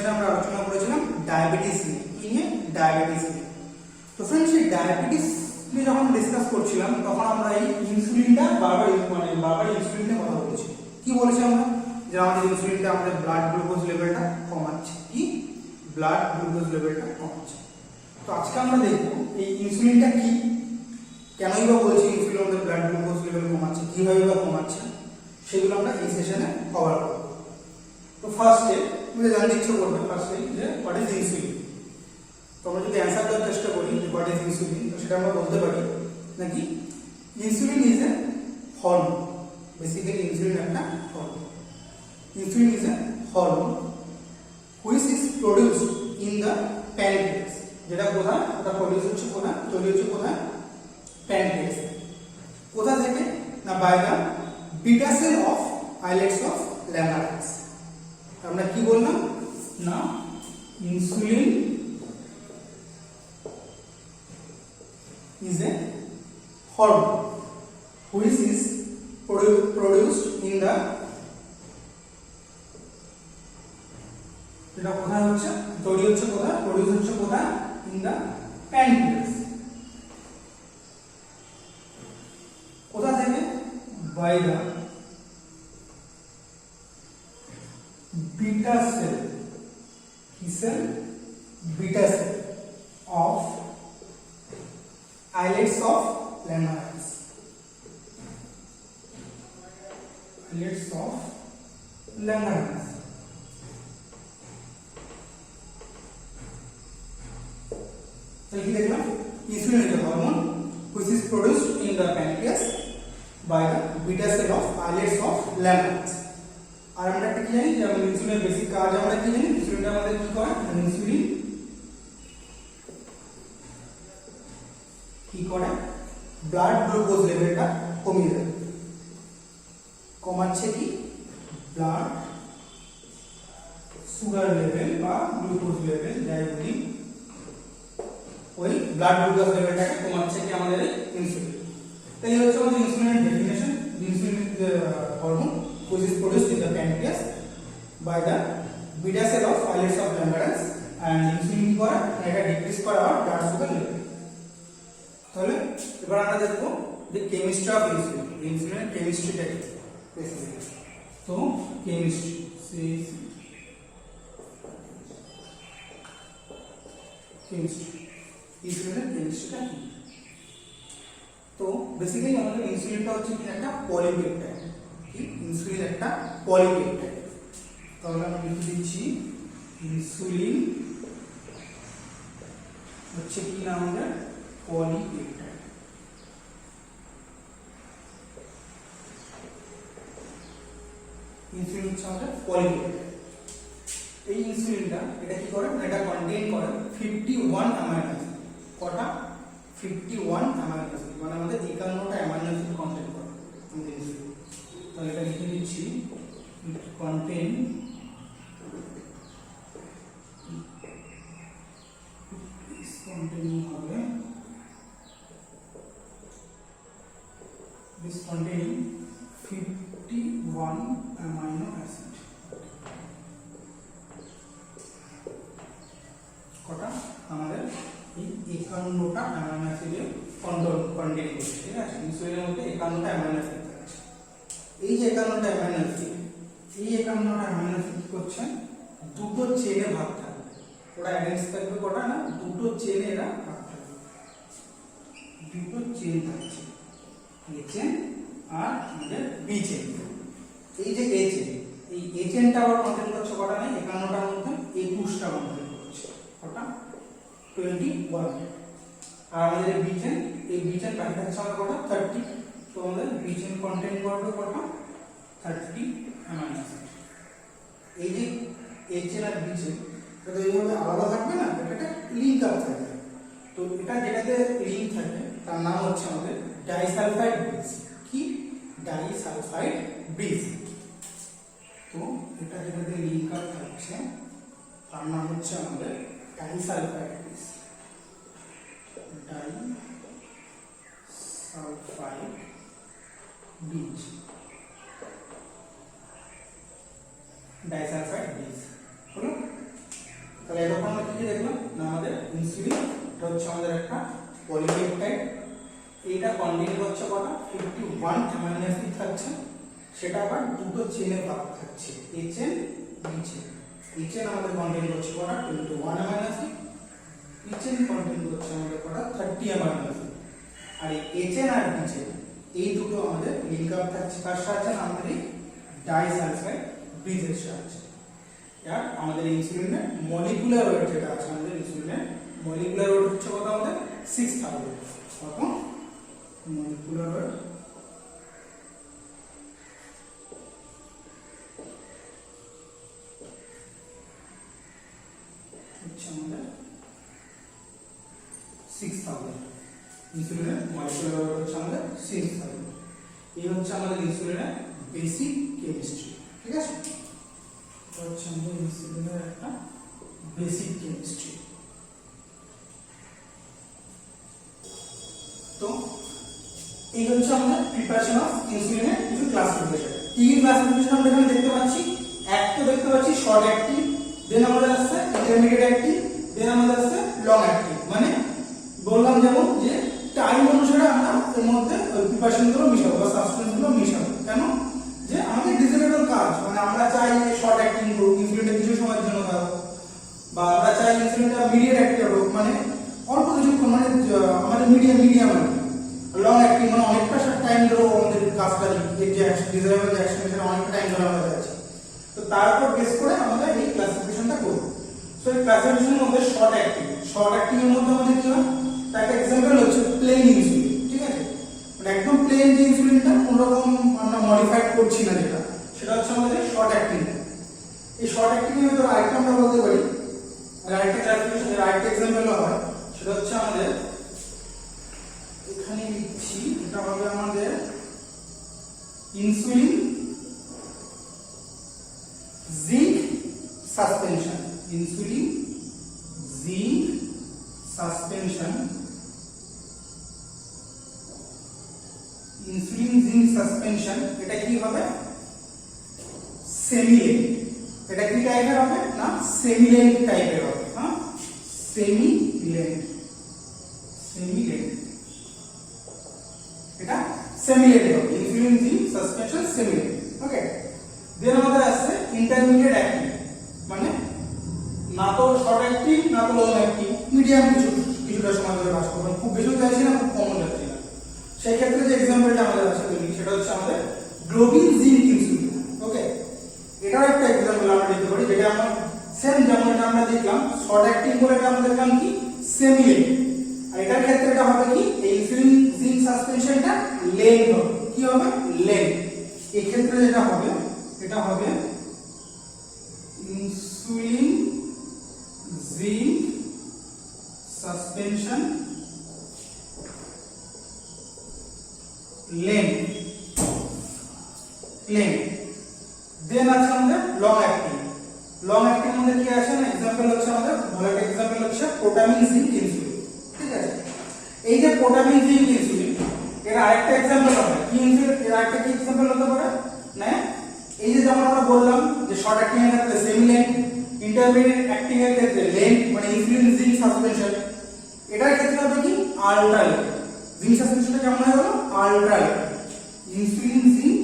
সেশনে আমরা আলোচনা করেছিলাম ডায়াবেটিস নিয়ে ডায়াবেটিস নিয়ে। তো फ्रेंड्स এই ডায়াবেটিস নিয়ে যখন ডিসকাস করছিলাম তখন আমরা এই ইনসুলিনটা বারবার ইনসুলিন নিয়ে কথা বলেছি। কি বলেছি আমরা, যে আমাদের ইনসুলিনটা আমাদের ব্লাড গ্লুকোজ লেভেলটা কমাচ্ছে, কি ব্লাড গ্লুকোজ লেভেলটা কমাচ্ছে। তো আজকে আমরা দেখব এই ইনসুলিনটা কি, কেনই বা বলছি ইনসুলিন আমাদের ব্লাড গ্লুকোজ লেভেল কমাচ্ছে, কিভাবে বা কমাচ্ছে, সেগুলো আমরা এই সেশনে কভার করব। তো ফার্স্টে তুমি জানতে ইচ্ছে করবে ফার্স্টে যে হোয়াট ইজ ইনসুলিন। তো আমরা যদি অ্যান্সার দেওয়ার চেষ্টা করি যে হোয়াট ইজ ইনসুলিন, তো সেটা আমরা বলতে পারি নাকি insulin is a hormone. Basically insulin একটা হরমোন। Insulin is a hormone which is produced in the pancreas. যেটা কোথায়, ওটা প্রোডিউস হচ্ছে কোথায়, তৈরি হচ্ছে কোথায়, প্যানক্রিয়াস। কোথা থেকে না, by the beta cell of islets of Langerhans. আমরা কি বললাম না, insulin is a hormone which is produced in the, এটা কোথায় হচ্ছে, তৈরি হচ্ছে কোথায়, প্রডিউস হচ্ছে কোথায়, in the pancreas। কোথা থেকে, by the beta cell, কি sell, beta cell of islets of Langerhans, islets of Langerhans। তাহলে কি দেখলাম, insulin is a hormone which is produced in the pancreas by the beta cell of islets of Langerhans। আর আমরা একটা কি জানি, যে ইনসুলিনের বেসিক কাজ আমরা কি জানি, ইনসুলিনটা আমাদের কি করে, ইনসুলিন কি করে, ব্লাড গ্লুকোজ লেভেলটা কমিয়ে দেয়। কমাচ্ছে কি, ব্লাড সুগার লেভেল বা গ্লুকোজ লেভেল যাই বলি, ওই ব্লাড গ্লুকোজ লেভেলটাকে কমাচ্ছে কি আমাদের ইনসুলিন। তাই হচ্ছে আমাদের ইনসুলিনের definition. Insulin is a hormone which is produced in the pancreas by the beta cell of islets of Langerhans, and insulin কি করে, এটা ডিক্রিজ করে আর ব্লাড সুগার লেভেল। তাহলে এবার আমরা দেখব যে কেমিস্ট্রি অফ ইনসুলিন, ইনসুলিনের কেমিস্ট্রিটা কি। তো কেমিস্ট্রি ইনসুলিনের কেমিস্ট্রিটা কি। তো বেসিক্যালি আমাদের ইনসুলিনটা হচ্ছে কি একটা পলিপেপটাইড। কি, ইনসুলিন একটা পলিপেপটাইড। তাহলে আমি লিখে দিচ্ছি ইনসুলিন হচ্ছে কি না আমাদের পলিপেপটাইড। ইনসুলিন হচ্ছে আমাদের পলিপেপটাইড। এই ইনসুলিনটা এটা কি করে, এটা কন্টেইন করে 51 অ্যামাইনো অ্যাসিড। কটা, 51 অ্যামাইনো অ্যাসিড, মানে আমাদের 51টা অ্যামাইনো অ্যাসিড কন্টেইন করে আমাদের ইনসুলিন। তাহলে এটা লিখে দিচ্ছি কন্টেইন হবে this containing 51 amino acid। কটা, আমাদের এই 51টা অ্যামাইনো অ্যাসিডে কন্টেইন করছে। ঠিক আছে, ইনসুলিনের মধ্যে 51টা অ্যামাইনো অ্যাসিড আছে। এই যে 51টা অ্যামাইনো অ্যাসিড, এই 51টা অ্যামাইনো অ্যাসিড কি করছে, দুটো চেনে ভাগ থাকবে। ওরা অ্যারেঞ্জ থাকবে কটা না, দুটো চেনে এরা ভাগ থাকবে। দুটো চেন থাকছে, এ চেন আর আমাদের বি চেন। এই যে এ চেন, এই এ চেনটা আবার কন্টেইন করছে কটা নাই, 51টার মধ্যে 21টা কন্টেইন করছে। কটা, 21। আর আমাদের বি চেন, এই বি চেন বাকি থাকছে আমাদের কটা, 30। তো আমাদের বি চেন কন্টেইন করবে কটা, 30 অ্যামাইনো অ্যাসিড। এই যে এ চেন আর বি চেন, এটা এইভাবে আলাদা থাকবে না, এটা লিংক আপ থাকবে। তো এটা যেটাতে লিংক থাকে তার নাম হচ্ছে আমাদের ডাইসালফাইড ব্রিজ। কি, ডাইসালফাইড ব্রিজ। তো এটা যেটাতে লিংক আপ থাকছে তার নাম হচ্ছে আমাদের disulphide bridge. Disulphide bridge, disulphide bridge হলো। তাহলে এরকম আমরা কি দেখলাম না আমাদের ইনসুলিন এটা হচ্ছে আমাদের একটা পলিপেপটাইড, এইটা কন্টেইন করছে কটা 51 অ্যামাইনো অ্যাসিড থাকছে, সেটা আবার দুটো চেনে ভাগ থাকছে এ চেন বি চেন। এই চেন আমাদের কন্টেইন করছে কটা 21 amino acid, B chain contain করছে আমাদের কটা 30 অ্যামাইনো অ্যাসিড। আর এই এ চেন আর বি চেন এই দুটো আমাদের লিংক আপ থাকছে কার সাহায্যে আমাদের এই ডাইসালফাইড ব্রিজের সাহায্যে। আর আমাদের ইনসুলিনের মলিকুলার ওয়েট যেটা আছে আমাদের ইনসুলিনের মলিকুলার ওয়েট হচ্ছে কত আমাদের 6000 কত মলিকুলার ওয়েট হচ্ছে আমাদের 6000 ইনসুলিনের মলিকুলার ওয়েট হচ্ছে আমাদের 6000। এই হচ্ছে আমাদের ইনসুলিনের বেসিক কেমিস্ট্রি, ঠিক আছে? হচ্ছে আমাদের ইনসুলিনের একটা বেসিক কেমিস্ট্রি। তো এই হচ্ছে আমাদের প্রিপারেশন অফ ইনসুলিনের কিছু ক্লাসিফিকেশন। কি ক্লাসিফিকেশন আমরা এখানে দেখতে পাচ্ছি, এক তো দেখতে পাচ্ছি শর্ট অ্যাক্টিভ, দেন আমাদের আসছে ইন্টারমিডিয়েট অ্যাক্টিভ, দেন আমাদের আসছে লং অ্যাক্টিভ। মানে বললাম যেমন যে টাইম অনুসারে আমরা এর মধ্যে প্রিপারেশন গুলো মিশাবো বা সাবস্টেন্স গুলো মিশাবো। কেন? যে আমাদের ডিজায়ারেবল কাজ, মানে আমরা চাই শর্ট অ্যাক্টিং হোক, ইনসুলিনটা কিছু সময়ের জন্য থাকুক, বা আমরা চাই ইনসুলিনটা মিডিয়েট অ্যাক্টিভ হোক, মানে অল্প কিছুক্ষণ, মানে আমাদের মিডিয়াম লং অ্যাক্টিং মানে অনেকটা টাইম ধরে আমাদের কাজটা যে ডিজায়ারেবল যে অ্যাকশন সেটা অনেকটা টাইম ধরে আমরা যাচ্ছি। তো তারপর বেস করে আমরা এই ক্লাসিফিকেশনটা করব। সো এই ক্লাসিফিকেশনের মধ্যে শর্ট অ্যাক্টিং এর মধ্যে আমাদের কি হয়, তার একটা এক্সাম্পল হচ্ছে প্লেন ইনসুলিন, ঠিক আছে? মানে একদম প্লেন যে ইনসুলিনটা কোনো রকম আমরা মডিফাইড করছি না, যেটা সেটা হচ্ছে আমাদের শর্ট অ্যাক্টিং। এই শর্ট অ্যাক্টিং এর মধ্যে আরেকটা আমরা বলতে পারি, আর আরেকটা ক্লাসিফিকেশন এর আরেকটা এক্সাম্পল হয়, সেটা হচ্ছে আমাদের এখানে লিখছি, এটা হবে আমাদের insulin zinc suspension. Insulin zinc suspension, insulin zinc suspension এটা কি হবে সেমিলেন্ট। এটা কি টাইপের হবে না সেমিলেন্ট টাইপের হবে, হ্যাঁ সেমিলেন্ট এটা সেমিলেন্ট হবে, ইনসুলিন জিঙ্ক সাসপেনশন সেমিলেন্ট। ওকে, দেন আমাদের আছে ইন্টারমিডিয়েট অ্যাক্টিভ, মানে না তো শর্ট অ্যাক্টিভ না তো লং অ্যাক্টিভ, মিডিয়াম কিছুটা সময় ধরে কাজ করবে, খুব বেশি যাচ্ছে না খুব কম যাচ্ছে না। সেই ক্ষেত্রে যে এক্সাম্পলটা আমাদের আছে সেটা হচ্ছে আমাদের গ্লোবিন জিঙ্ক ইনসুলিন। ওকে, এটাও একটা এক্সাম্পল আমরা দিতে পারি, যেটা আমরা সেম যেমন এটা আমরা দেখলাম শর্ট অ্যাক্টিং বলে এটা আমরা দেখলাম কি সেমিলেন্ট, আর এটার ক্ষেত্রে এটা হবে কি এই ইনসুলিন জিঙ্ক সাসপেনশনটা লেন হবে, কি হবে লেন। এই ক্ষেত্রে যেটা হবে এটা হবে ইনসুলিন জিঙ্ক সাসপেনশন লেন। দেন আছে আমাদের লং অ্যাক্টিং। লং অ্যাক্টিং মধ্যে কি আছে না एग्जांपल হচ্ছে আমাদের ভালো একটা एग्जांपल হচ্ছে প্রোটামিন জিঙ্ক ইনসুলিন, ঠিক আছে? এই যে প্রোটামিন জিঙ্ক ইনসুলিন এর আরেকটা एग्जांपल হবে কি ইনসুলিন, এর আরেকটা কি एग्जांपल হতে পারে না এই যে যেমন আমরা বললাম যে শর্ট অ্যাক্টিং এর ক্ষেত্রে সেমিলেন্ট, ইন্টারমিডিয়েট অ্যাক্টিং এর ক্ষেত্রে লেন্ট, মানে ইনসুলিন জিঙ্ক সাসপেনশন। এটার ক্ষেত্রে হবে কি আল্ট্রালেন্ট। জিঙ্ক সাসপেনশনটা কেমন হয়ে গেল আল্ট্রালেন্ট। ইনসুলিন জিঙ্ক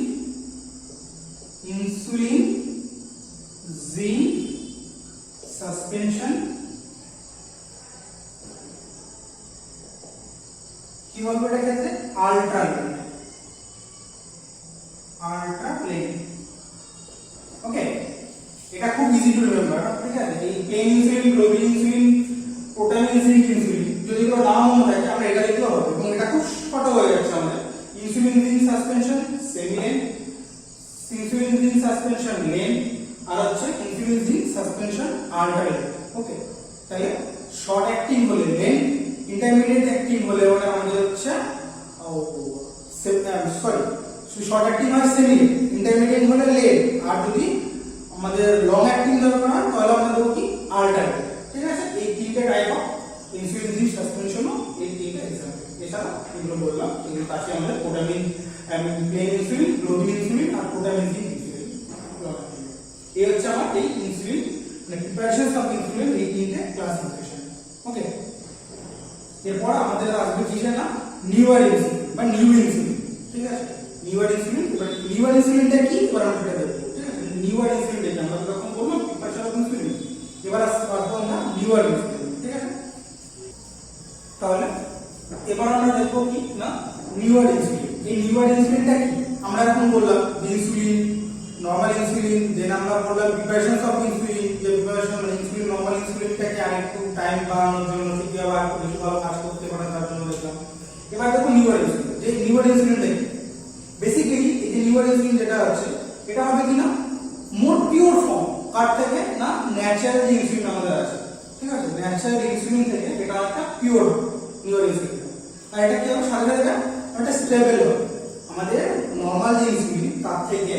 সাসপেনশন কি হবে এটার ক্ষেত্রে আল্ট্রালেন্ট। ওকে, এটা খুব ইজি টু রিমেম্বার, ঠিক আছে? এই plain insulin, globin insulin, protamine zinc insulin যদি কোনো নাম মনে থাকে আমরা এটা লিখলেও হবে, এবং এটা খুব ছোট হয়ে যাচ্ছে আমাদের। Insulin zinc suspension semilente, insulin zinc suspension lente, আর হচ্ছে insulin zinc suspension ultralente. Okay, তাহলে শর্ট অ্যাক্টিং হলে লেন্ট, ইন্টারমিডিয়েট অ্যাক্টিং হলে ওটা আমাদের হচ্ছে শর্ট অ্যাক্টিং হয় সেমিলেন্ট, ইন্টারমিডিয়েট হলে লেন্ট, আর যদি আমাদের লং অ্যাক্টিং দরকার হয় তাহলে আমরা দেবো কি আল্ট্রালেন্ট, ঠিক আছে? এই তিনটে টাইপ অফ ইনসুলিন জিঙ্ক সাসপেনশনও এই তিনটে এক্সাম্পল। এছাড়া এগুলো বললাম এগুলো কাছে আমাদের protamine plain insulin, globin insulin আর প্রোটামিন জিঙ্ক ইনসুলিন। এই হচ্ছে আমার এই ইনসুলিন মানে প্রিপারেশন অফ ইনসুলিন এই তিনটে ক্লাসিফিকেশন। ওকে, এরপর আমাদের আসবে কি না নিউয়ার ইনসুলিন বা নিউ ইনসুলিন। ঠিক আছে, নিউয়ার ইনসুলিন। এবার নিউয়ার ইনসুলিনটা কি এবার আমরা সেটা দেখব। ঠিক আছে, নিউয়ার ইনসুলিন আমরা যখন বললাম প্রিপারেশন অফ ইনসুলিন, এবার আসবো আমরা নিউয়ার ইনসুলিন। ঠিক আছে, তাহলে এবার আমরা দেখব কি না নিউয়ার ইনসুলিন। এই নিউয়ার ইনসুলিনটা কি আমরা এখন বললাম ইনসুলিন, নরমাল ইনসুলিন, দেন আমরা বললাম প্রিপারেশন অফ ইনসুলিন, যে প্রিপারেশন ইনসুলিন নরমাল ইনসুলিনটাকে আরেকটু টাইম বাড়ানোর জন্য কি আবার বেশি ভালো কাজ করতে পারে তার জন্য দেখলাম। এবার দেখো নিউয়ার ইনসুলিন। যে নিউয়ার ইনসুলিনটা কি বেসিক্যালি এই যে নিউয়ার ইনসুলিন যেটা আছে এটা হবে কি না মোর পিওর ফর্ম কার থেকে না ন্যাচারাল যে ইনসুলিন আমাদের আছে। ঠিক আছে, ন্যাচারাল ইনসুলিন থেকে এটা একটা পিওর নিউয়ার ইনসুলিন। আর এটা কি হবে সাথে সাথে একটা স্টেবল হবে আমাদের নরমাল যে ইনসুলিন তার থেকে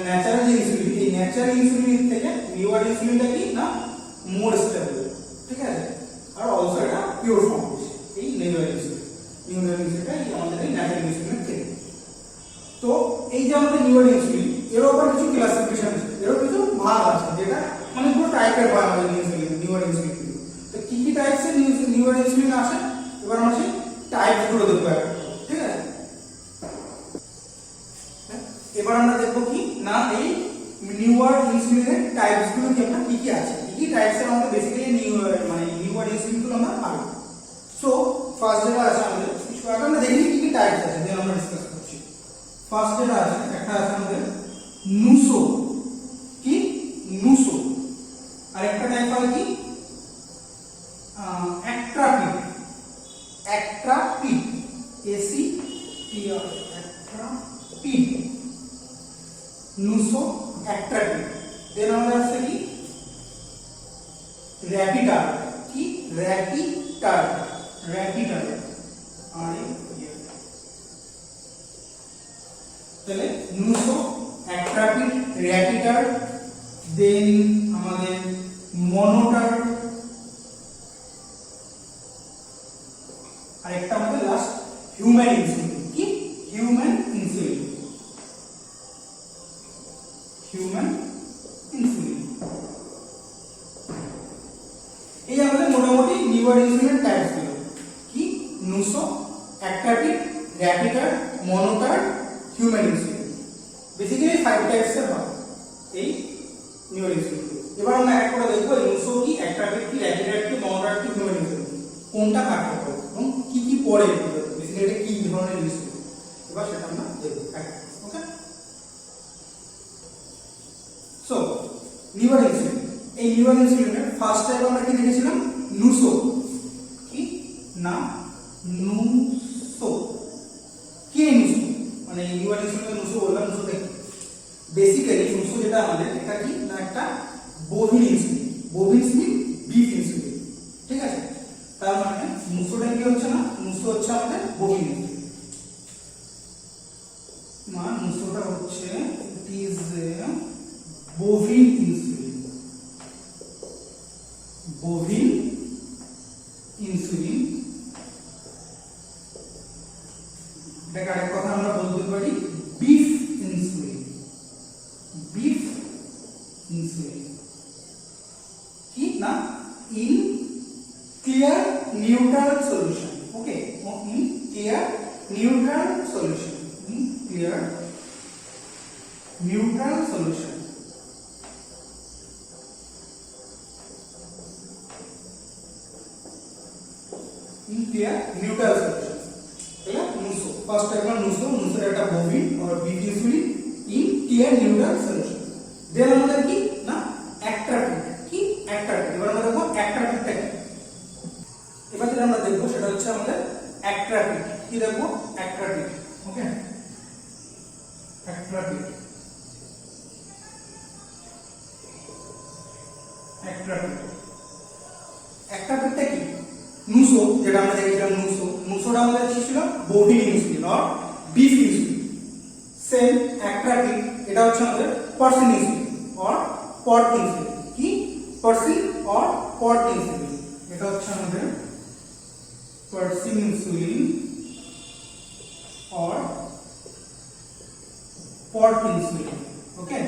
ন্যাচারাল যে ইনসুলিন, এই ন্যাচারাল ইনসুলিন থেকে নিউয়ার ইনসুলিনটা কি না মোর স্টেবল। ঠিক আছে, আর অলসো এটা পিওর ফর্ম এই নিউয়ার ইনসুলিন। নিউয়ার ইনসুলিনটা এই আমাদের ন্যাচারাল ইনসুলিন থেকে। তো এই যে আমাদের নিউয়ার ইনসুলিন এর উপর কিছু ক্লাসিফিকেশন আছে, এর কিছু ভাগ আছে যেটা মানে পুরো টাইপের হয় আমাদের ইনসুলিন নিউয়ার ইনসুলিন। তো কি কি টাইপসের নিউয়ার ইনসুলিন আছে এবার আমরা সেই টাইপগুলো দেখব। ঠিক আছে, এবার আমরা দেখব কি না এই নিউয়ার ইনসুলিনের টাইপসগুলো কি আমরা কি কি আছে, কি টাইপসের আমাদের বেসিক্যালি নিউয়ার ইনসুলিনগুলো আমরা পাই। সো ফার্স্ট যেটা আছে আমাদের কিছু আগে আমরা দেখি কি টাইপস আছে যেটা আমরা ডিসকাস করছি। ফার্স্ট যেটা আছে একটা আছে আমাদের নুসো, কি নুসো। আর একটা টাইপ হয় কি অ্যাট্রাপিড, অ্যাট্রাপিড এসি টি আর অ্যাট্রাপিড, নুসো অ্যাট্রাপিড। দেন আমাদের আছে কি র্যাপিটার, কি র্যাপিটার, র্যাপিটার আর তাহলে নুসো অ্যাট্রাপিড র্যাপিটার। দেন আমাদের মনোটার, আর একটা আমাদের লাস্ট হিউম্যান ইনসুলিন, কি হিউম্যান ইনসুলিন, হিউম্যান ইনসুলিন। এই আমাদের মোটামুটি নিউয়ার ইনসুলিন টাইপস গুলো কি নুসো অ্যাট্রাপিড র্যাপিটার মনোটার হিউম্যান ইনসুলিন। বেসিক্যালি 5 টাইপসের হয় এই নিউয়ার ইনসুলিন। এবার আমরা এক করে দেখব নুসো কি অ্যাট্রাপিড কি র্যাপিটার কি মনোটার কি হিউম্যান ইনসুলিন কোনটা কাকে পড়ে এবং কি কি পড়ে, বেসিক্যালি কি ধরনের ইনসুলিন এবার সেটা আমরা দেখব। ওকে, সো নিউয়ার ইনসুলিন। এই নিউয়ার ইনসুলিনের ফার্স্ট টাইপ আমরা কি দেখেছিলাম নুসো, কি না নুসো। কি নুসো মানে নিউয়ার ইনসুলিনের নুসো বললাম, নুসো দেখি বেসিক্যালি নুসো যেটা আমাদের এটা কি না একটা বোভিন ইনসুলিন, বোভিন ইনসুলিন বিফ ইনসুলিন। ঠিক আছে, তার মানে নুসোটা কি হচ্ছে না নুসো হচ্ছে আমাদের বোভিন ইনসুলিন। না নুসোটা হচ্ছে ইট ইজ বোভিন ইনসুলিন, বোভিন ইনসুলিন। এটাকে আরেক কথা আমরা বলতে পারি বিফ ইনসুলিন, বিফ ইনসুলিন কি না in clear neutral solution. Okay, in clear neutral solution, in clear neutral solution. in clear neutral solution তাহলে নুসো ফার্স্ট টাইম নুসো, নুসোর একটা বোভিন আর beef insulin in clear neutral solution। Then আমাদের কি না অ্যাট্রাপিড, কি অ্যাট্রাপিড। এবার আমরা দেখব অ্যাট্রাপিডটা কি। এবার যেটা আমরা দেখব সেটা হচ্ছে আমাদের অ্যাট্রাপিড। কি দেখব অ্যাট্রাপিড। ওকে, অ্যাট্রাপিড, অ্যাট্রাপিড। অ্যাট্রাপিডটা কি নুসো যেটা আমরা দেখেছিলাম নুসো, নুসোটা আমাদের কি ছিল বোভিন ইনসুলিন আর বিফ ইনসুলিন। সেম অ্যাট্রাপিড এটা হচ্ছে আমাদের পার্সিন ইনসুলিন আর পর্ক ইনসুলিন, কি পার্সিন আর পর্ক ইনসুলিন। এটা হচ্ছে আমাদের পার্সিন ইনসুলিন আর pork insulin. Okay,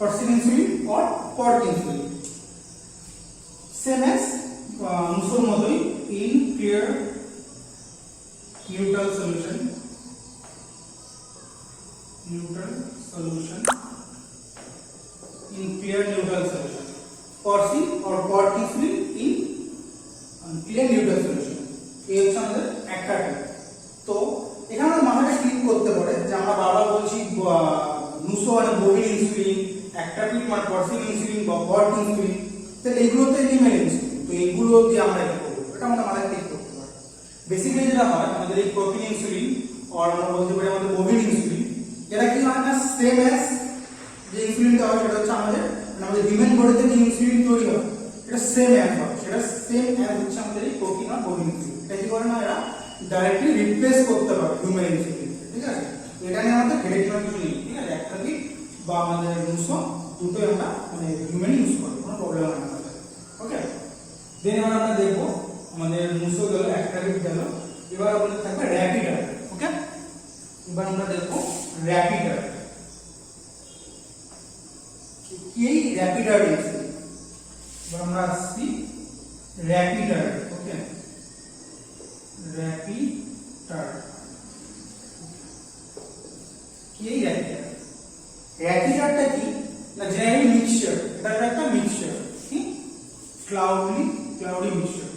porcine insulin or pork insulin. Same as musor modoi in clear neutral solution in clear neutral solution. Porcine or pork insulin in clear neutral solution. এই হচ্ছে আমাদের একটা type. তো এখানে আমরা মাথাটা click করতে পারে যে আমরা বারবার বলছি নুসো মানে বোভিন ইনসুলিন, অ্যাক্টাপিড মানে পরসিন ইনসুলিন বা পর্ক ইনসুলিন, তাহলে এগুলো তো এনিম্যাল ইনসুলিন। তো এগুলো দিয়ে আমরা এটা করব, এটা আমরা মাথায় ক্লিক করতে পারি। বেসিক্যালি যেটা হয় আমাদের এই প্রোটিন ইনসুলিন আর আমরা বলতে পারি আমাদের বোভিন ইনসুলিন, এটা কি হয় না সেম অ্যাজ যে ইনসুলিনটা হয় সেটা হচ্ছে আমাদের হিউম্যান বডিতে যে ইনসুলিন তৈরি হয় এটা সেম অ্যাজ হয়, সেটা সেম অ্যাজ হচ্ছে আমাদের এই প্রোটিন আর বোভিন ইনসুলিন। এটা কি করে না এরা ডাইরেক্টলি রিপ্লেস করতে পারে হিউম্যান ইনসুলিন, ঠিক আছে। এটা নিয়ে আমাদের হেডেক নেওয়ার কিছু নেই, ঠিক আছে। একটা কি বা আমাদের নুসো দুটোই আমরা হিউম্যান ইউজ করি, কোনো প্রবলেম হয় না আমাদের। ওকে, দেন এবার আমরা দেখবো আমাদের নুসো গেল, অ্যাক্টাপিড গেল, এবার আমাদের থাকবে র্যাপিডার। ওকে, এবার আমরা দেখবো র্যাপিডার। কি এই র্যাপিডার ইনসুলিন? এবার আমরা আসছি র্যাপিডার। ওকে, র্যাপিডার কি এই র্যাপিডার? র্যাপিডারটা কি না জেনারেলি মিক্সচার, এটা একটা মিক্সচার, কি ক্লাউডি মিক্সচার,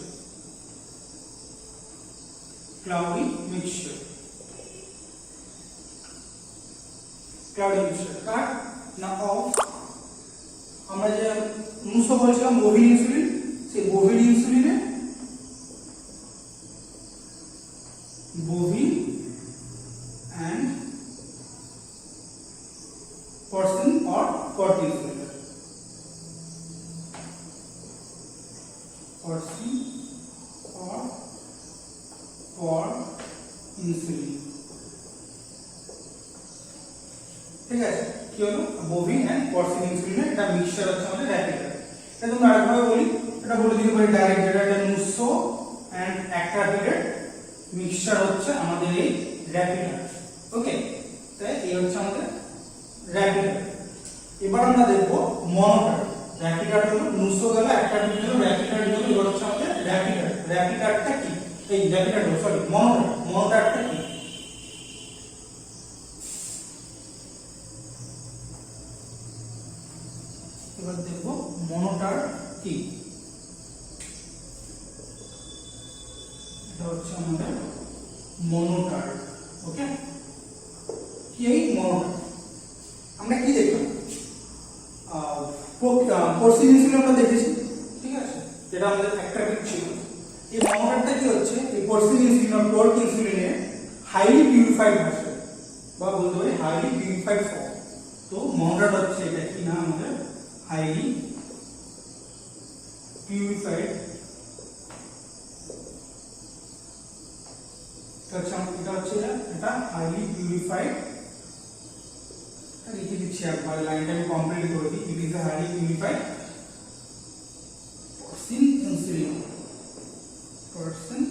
কার না অফ আমরা যে নুসো বলছিলাম বোভিন ইনসুলিন, সেই বোভিন ইনসুলিনে বোভিন and porcine or pork insulin, porcine or pork insulin, ঠিক আছে। কি হলো বোভিন এন্ড পরসিন ইনসুলিনের এটা মিক্সচার হচ্ছে আমাদের র্যাপিডার। এটা তোমরা আরেকভাবে বলি, এটা বলে দিতে পারি ডাইরেক্ট, এটা নুসো এন্ড অ্যাক্টাপিডের মিক্সচার হচ্ছে আমাদের এই র্যাপিডার। ওকে, তাই এই হচ্ছে আমাদের র্যাপিডার। এবার আমরা দেখবো মনোটার। র্যাপিডার হলো নুসো গেল, অ্যাক্টাপিড গেল, র্যাপিডার গেল, এবার হচ্ছে আমাদের র্যাপিডার। র্যাপিডারটা কি? এই র্যাপিডার সরি মনোটারটা কি? এবার দেখবো মনোটার কি। এটা হচ্ছে আমাদের মনোটার। ওকে, কি এই মনোটার? আমরা কি দেখলাম পরসিন ইনসুলিন আমরা দেখেছি, ঠিক আছে, যেটা আমাদের অ্যাক্টাপিড ছিল। এই মনোটারটা কি হচ্ছে এই পরসিন ইনসুলিন আর পর্ক ইনসুলিনের হাইলি পিউরিফাইড ভার্সন বা বলতে পারি হাইলি পিউরিফাইড ফর্ম। তো মনোটার হচ্ছে এটা কি না আমাদের হাইলি পিউরিফাইড, এটা হাইলি পিউরিফাইড। লিখে দিচ্ছি একবার, লাইনটা আমি কমপ্লিট করে দিই। It is a highly purified porcine insulin, porcine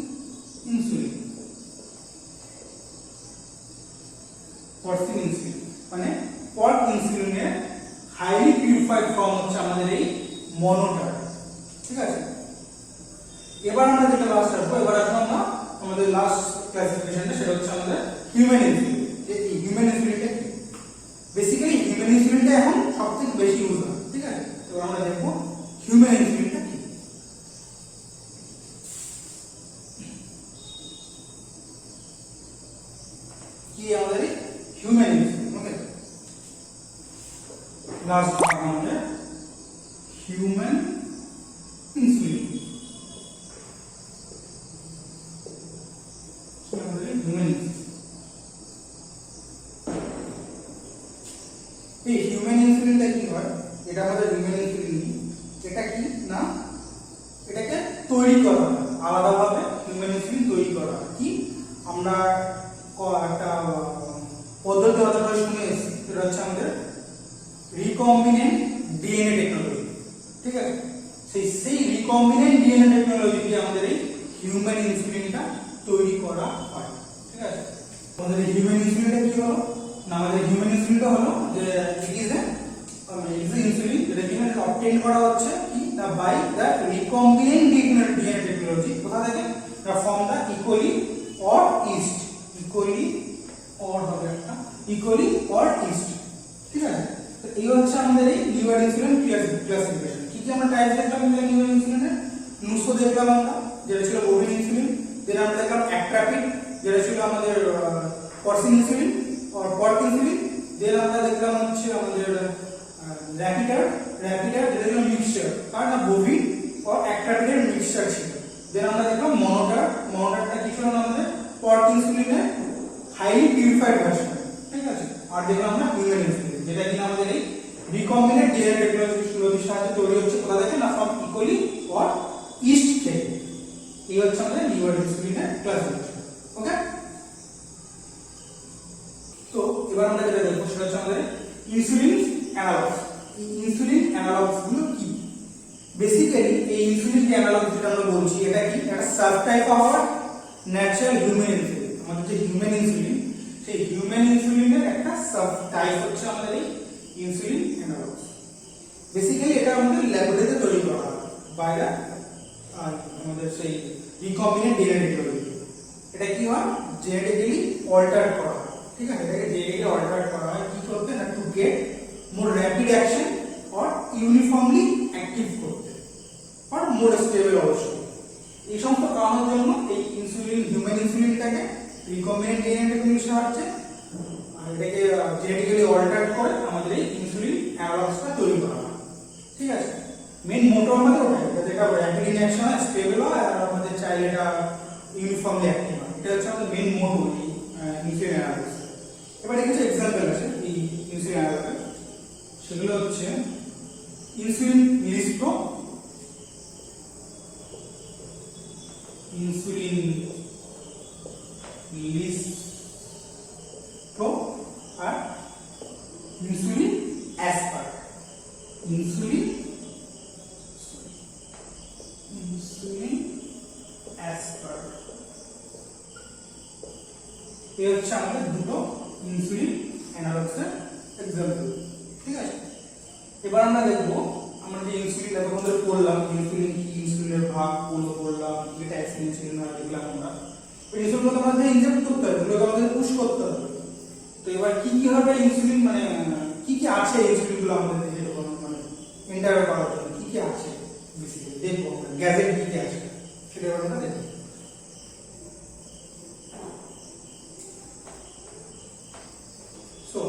insulin মানে পর্ক ইনসুলিনের হাইলি পিউরিফাইড ফর্ম হচ্ছে আমাদের এই মনোটার, ঠিক আছে। এবার আমরা যেটা লাস্ট আসবো, এবার আসবো আমরা আমাদের লাস্ট ক্লাসিফিকেশনটা, সেটা হচ্ছে আমাদের হিউম্যান ইনসুলিন। এই হিউম্যান ইনসুলিনটা কি? বেসিক্যালি হিউম্যান ইনসুলিনটা এখন সবথেকে বেশি ইউজ হয়, ঠিক আছে। তো আমরা দেখবো হিউম্যান ইনসুলিনটা কি। কি আমাদের হিউম্যান ইনসুলিন। ওকে, লাস্ট আমাদের হিউম্যান ইনসুলিন। এই হিউম্যান ইনসুলিনটা কি হয়? এটা আমাদের হিউম্যান ইনসুলিন, এটা কি না এটাকে তৈরি করা হয় আলাদাভাবে। হিউম্যান ইনসুলিন তৈরি করা হয় কি আমরা একটা পদ্ধতি অথবা শুনে এসেছি, সেটা হচ্ছে আমাদের রিকম্বিনেন্ট ডিএনএ টেকনোলজি, ঠিক আছে। সেই রিকম্বিনেন্ট ডিএনএ টেকনোলজি দিয়ে আমাদের এই হিউম্যান ইনসুলিনটা তৈরি করা হয়, ঠিক আছে। আমাদের হিউম্যান ইনসুলিনটা কি হলো না আমাদের হিউম্যান ইনসুলিনটা হলো যে ইট ইজ এ ইনসুলিন যেটা কিনা অবটেইন করা হচ্ছে কি না by the recombinant DNA technology. কোথা থেকে? না from the E coli or yeast, E coli or হবে একটা ইকোলি অর ইস্ট, ঠিক আছে। তো এই হচ্ছে আমাদের এই লিভার ইনসুলিন ক্লাসিফিকেশন। কি কি আমরা টাইপ দেখলাম লিভার ইনসুলিনের? নুসো দেখলাম আমরা, যেটা ছিল বভিন ইনসুলিন। দেন আমরা দেখলাম অ্যাট্রাপিড, যেটা ছিল আমাদের পরসিন ইনসুলিন অর পট ইনসুলিন। দেন আমরা দেখলাম হচ্ছে আমাদের র্যাপিডার, যেটা ছিল মিক্সচার, কারণ না বভিন অর অ্যাট্রাপিডের মিক্সচার ছিল। দেন আমরা দেখলাম মনোটারটা কি ছিল আমাদের পট ইনসুলিনের হাইলি পিউরিফাইড ভার্সন, ঠিক আছে। আর দেখলাম আমরা হিউম্যান ইনসুলিন, যেটা কিনা আমাদের এই রিকম্বিনেন্ট ডিএনএ টেকনোলজির সাহায্যে তৈরি হচ্ছে। কোথা থেকে? না ফ্রম ইকোলি অর ইস্ট থেকে। এই হচ্ছে আমাদের লিভার ইনসুলিনের ক্লাসিফিকেশন। ওকে, তো এবার আমরা যেটা দেখব সেটা হচ্ছে আমাদের ইনসুলিন অ্যানালগস। এই ইনসুলিন অ্যানালগস গুলো কি? বেসিক্যালি এই ইনসুলিন অ্যানালগ যেটা আমরা বলছি এটা কি? একটা subtype of natural human insulin. আমাদের যে হিউম্যান ইনসুলিন, সেই হিউম্যান ইনসুলিনের একটা সাবটাইপ হচ্ছে আমাদের এই ইনসুলিন অ্যানালগস। বেসিক্যালি এটা আমাদের ল্যাবরেটরিতে তৈরি করা হয় বাই দ্য আমাদের সেই রিকম্বিনেন্ট ডিএনএ টেকনোলজি। এটা কি হয়? জেনেটিক্যালি অল্টার করা হয়, ঠিক আছে। এটাকে জেনেটিক্যালি অল্টার করা হয় কি করতে? না to get more rapid action or uniformly active করতে অর মোর স্টেবল অলসো। এই সমস্ত কারণের জন্য এই ইনসুলিন হিউম্যান ইনসুলিনটাকে রিকম্বিনেন্ট ডিএনএ টেকনোলজির সাহায্যে এটাকে জেনেটিক্যালি অল্টার করে আমাদের এই ইনসুলিন অ্যানালগসটা তৈরি করা হয়, ঠিক আছে। মেইন মোটো আমাদের ওটাই, যেটা র্যাপিড ইন অ্যাকশন হয়, স্টেবল হয়, আর আমাদের চাইলে এটা ইউনিফর্মলি অ্যাক্টিভ হয়। এটা হচ্ছে আমাদের মেইন মোটো এই ইনসুলিন অ্যানালগস। এবার কিছু এক্সাম্পল আছে এই ইনসুলিন অ্যানালগস, সেগুলো হচ্ছে ইনসুলিন লিস্প্রো, ইনসুলিন লিস্প্রো আর ইনসুলিন অ্যাসপার্ট। ইনসুলিন অ্যাসপার্ট এই হচ্ছে আমাদের দুটো ইনসুলিন অ্যানালগসের এক্সাম্পল, ঠিক আছে। এবার আমরা দেখবো আমরা যে ইনসুলিন এতক্ষণ ধরে পড়লাম, ইনসুলিন কি, ইনসুলিনের ভাগ কোনগুলো পড়লাম, কি টাইপস ইনসুলিন হয় দেখলাম আমরা। ইনসুলিনগুলো আমাদের ইনজেক্ট করতে হবে, এগুলোকে আমাদের পুশ করতে হবে। তো এবার কি কি হবে ইনসুলিন, মানে কি কি আছে ইনসুলিনগুলো আমাদের এরকম মানে এন্টার করার জন্য কি কি আছে বেসিক্যালি দেখবো আমরা, গ্যাজেট কি কি আছে সেটা আমরা দেখব। সো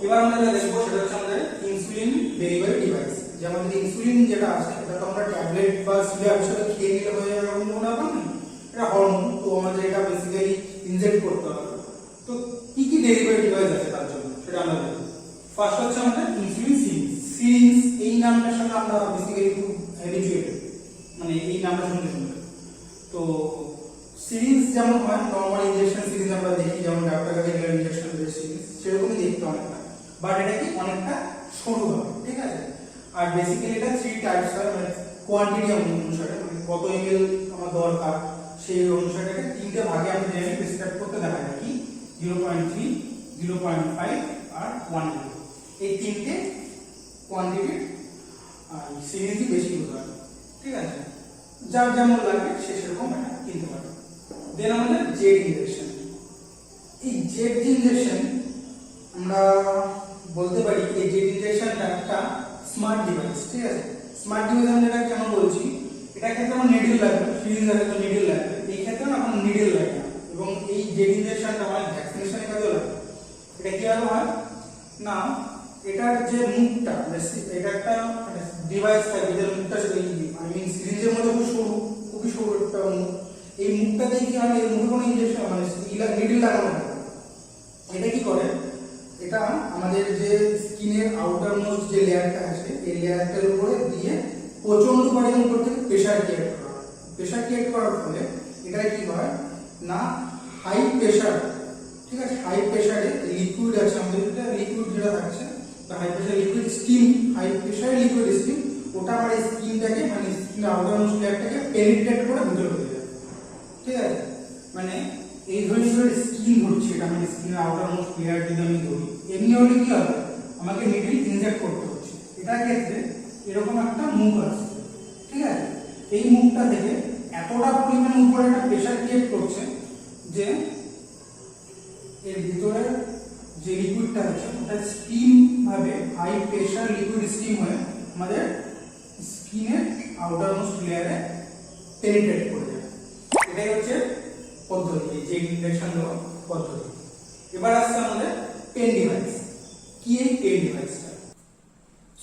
এবার আমরা যেটা দেখবো সেটা হচ্ছে আমাদের ইনসুলিন ডেলিভারি ডিভাইস। যে আমাদের ইনসুলিন যেটা আছে এটা তো আমরা ট্যাবলেট বা সিরাপ হিসেবে খেয়ে নিলে হয়ে যাবে এরকম কোনো ব্যাপার নেই, এটা হরমোন। তো আমাদের এটা বেসিক্যালি ইনজেক্ট করতে হবে। তো কি কি ডেলিভারি ডিভাইস আছে তার জন্য সেটা আমরা দেখব। ফার্স্ট হচ্ছে আমাদের ইনসুলিন সিরিঞ্জ। এই নামটার সাথে আমরা বেসিক্যালি খুব হ্যাবিচুয়েটেড, মানে এই নামটা শুনতে শুনতে। তো সিরিঞ্জ যেমন হয় নরমাল ইনজেকশন সিরিঞ্জ আমরা দেখি, যেমন ডাক্তার কাছে গেলে ইনজেকশন দেয় সিরিঞ্জ, সেরকমই দেখতে অনেকটা, বাট এটা কি অনেকটা সরু হয়, ঠিক আছে। আর বেসিক্যালি এটা 3 টাইপস হয়, মানে কোয়ান্টিটি অনুসারে, মানে কত এমএল আমার দরকার সেই অনুসারে এটা 3টে ভাগে আমরা জেনে প্রেসক্রাইব করতে দেখা যায় কি 0.3, 0.5 আর 1 ml। এই 3টে কোয়ান্টিটি আর সিরিঞ্জই বেশি ইউজ হয়, ঠিক আছে। যার যেমন লাগে সে সেরকম কিনতে পারে। দেন আমাদের জেড ইনজেকশন। এই জেড ইনজেকশন আমরা বলতে পারি এই জেড ইনজেকশনটা একটা স্মার্ট ডিভাইস, ঠিক আছে। স্মার্ট ডিভাইস আমরা এটা কেন বলছি, এটা ক্ষেত্রে আমার নিডল লাগবে, সিরিঞ্জ আছে তো নিডল লাগবে, এই ক্ষেত্রে না আমার নিডল লাগে না। এবং এই জেড ইনজেকশনটা আমার ভ্যাকসিনেশনের কাজেও লাগে। এটা কিভাবে হয় না, এটার যে মুখটা, এটা একটা ডিভাইস থাকে যার মুখটা আই মিন সিরিঞ্জের মধ্যে খুবই সরু একটা মুখ। এই মুখটা দিয়ে কি হয়, এই মুখে কোনো ইনজেকশন মানে নিডল লাগানো হয়। এটা কি করে, এটা আমাদের যে স্কিনের আউটার মোস্ট যে লেয়ারটা আছে এই লেয়ারটার উপরে দিয়ে প্রচন্ড পরিমাণ উপর থেকে প্রেসার ক্রিয়েট করা হয়। প্রেসার ক্রিয়েট করার ফলে এটা কি হয় না, হাই প্রেসার, ঠিক আছে, হাই প্রেসারে লিকুইড আছে আমাদের, যেটা লিকুইড যেটা থাকছে high pressure liquid steam, high pressure liquid steam, ওটা আমার স্কিনটাকে মানে স্কিন আউটার মোস্ট লেয়ারটাকে পেনিট্রেট করে ভিতরে ঢুকে যায়, ঠিক আছে। মানে এই ধরে স্কিন হচ্ছে, এটা আমার স্কিনের আউটার মোস্ট লেয়ার যদি আমি ধরি, এমনি হলে কি হবে আমাকে নিডল ইনজেক্ট করতে হচ্ছে। এটার ক্ষেত্রে এরকম একটা মুখ আছে, ঠিক আছে? এই মুখটা থেকে এতটা পরিমাণ উপরে একটা প্রেসার ক্রিয়েট করছে যে এর ভিতরে যে লিকুইডটা আছে ওটা স্টিম ভাবে হাই প্রেসার লিকুইড স্টিম হয়ে আমাদের স্কিনের আউটার মোস্ট লেয়ারে পেনিট্রেট করে যায়। এটাই হচ্ছে পদ্ধতি, যে ইনজেকশন দেওয়ার পদ্ধতি। এবার আসছে আমাদের পেন ডিভাইস। কি এই পেন ডিভাইসটা?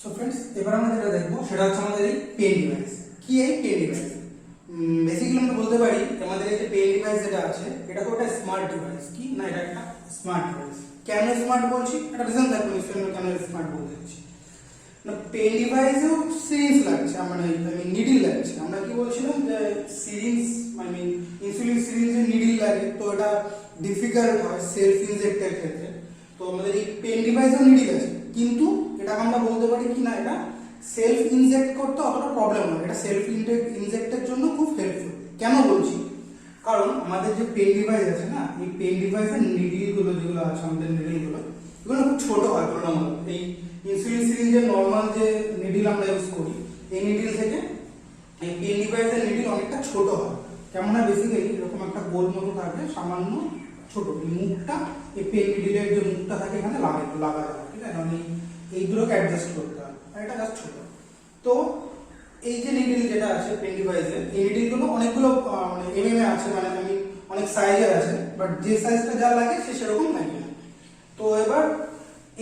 সো ফ্রেন্ডস, এবার আমরা যেটা দেখবো সেটা হচ্ছে আমাদের এই পেন ডিভাইস। কি এই পেন ডিভাইস? বেসিক্যালি আমরা বলতে পারি আমাদের এই যে পেন ডিভাইস যেটা আছে এটা তো একটা স্মার্ট ডিভাইস। কি না, এটা একটা স্মার্ট ডিভাইস। কেন স্মার্ট বলছি? একটা রিজন থাকবে নিশ্চয়ই কেন স্মার্ট বলতে চাচ্ছি না। পেন ডিভাইসেও সিরিঞ্জ লাগছে, মানে নিডল লাগছে। আমরা কি বলছিলাম যে সিরিঞ্জ মানে ইনসুলিন সিরিঞ্জে নিডল লাগে, তো এটা ডিফিকাল্ট হয় সেলফ ইনজেক্টের ক্ষেত্রে। তো আমাদের এই পেন ডিভাইসেও নিডল আছে, কিন্তু এটাকে আমরা বলতে পারি কি না, এটা সেলফ ইনজেক্ট করতে অতটা প্রবলেম হয়, এটা সেলফ ইনজেক্টের জন্য খুব হেল্পফুল। কেন বলছি? কারণ আমাদের যে পেন ডিভাইস আছে না, এই পেন ডিভাইসের নিডলগুলো যেগুলো আছে, আমাদের নিডলগুলো এগুলো খুব ছোট হয় তুলনামূলক। এই ইনসুলিন সিরিঞ্জের নর্মাল যে নিডল আমরা ইউজ করি, এই নিডল থেকে এই পেন ডিভাইসের নিডল অনেকটা ছোট হয়। কেমন হয়? বেসিক্যালি এরকম একটা গোল মতো থাকে, সামান্য ছোট। এই মুখটা, এই পেন নিডলের যে মুখটা থাকে এখানে লাগা যায়, ঠিক আছে? মানে এইগুলোকে অ্যাডজাস্ট করতে হয়, আর এটা জাস্ট ছোট। তো এই যে নিডল যেটা আছে পেন ডিভাইসে, এই নিডলগুলো অনেকগুলো মানে এমএমএ আছে, মানে আমি অনেক সাইজের আছে, বাট যে সাইজটা যা লাগে সে সেরকম লাগে না। তো এবার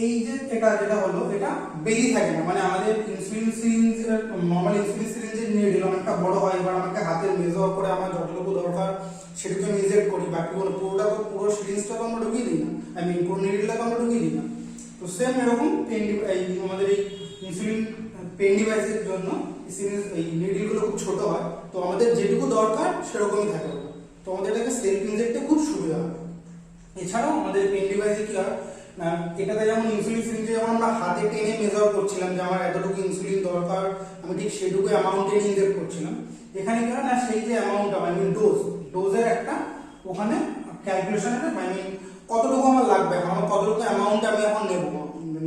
এই যে এটা যেটা হলো, এটা বেরিয়ে থাকে না, মানে আমাদের ইনসুলিন সিরিঞ্জের নরমাল ইনসুলিন সিরিঞ্জের নিডল অনেকটা বড় হয়। এবার আমাকে হাতের মেজার করে আমার যতটুকু দরকার সেটুকু আমি ইনজেক্ট করি, বাকি পুরোটা পুরো সিরিঞ্জটা তো আমরা ঢুকিয়ে দিই না, আমি পুরো নিডলটাকে আমরা ঢুকিয়ে দিই না। তো সেম এরকম আমাদের এই ইনসুলিন পেন ডিভাইসের জন্য এই নিডলগুলো খুব ছোট হয়, তো আমাদের যেটুকু দরকার সেরকমই থাকে, তো আমাদের এটাকে সেলফ ইনজেক্টে খুব সুবিধা হয়। এছাড়াও আমাদের পেন ডিভাইসে কি হয় না, এটাতে যেমন ইনসুলিন সিরিঞ্জে যেমন আমরা হাতে টেনে মেজার করছিলাম যে আমার এতটুকু ইনসুলিন দরকার, আমি ঠিক সেটুকু অ্যামাউন্টে ইনজেক্ট করছিলাম। এখানে কি হয় না, সেই যে অ্যামাউন্টটা মানে ডোজের একটা ওখানে ক্যালকুলেশন আছে, মানে কতটুকু আমার লাগবে, আমার কতটুকু অ্যামাউন্ট আমি এখন নেব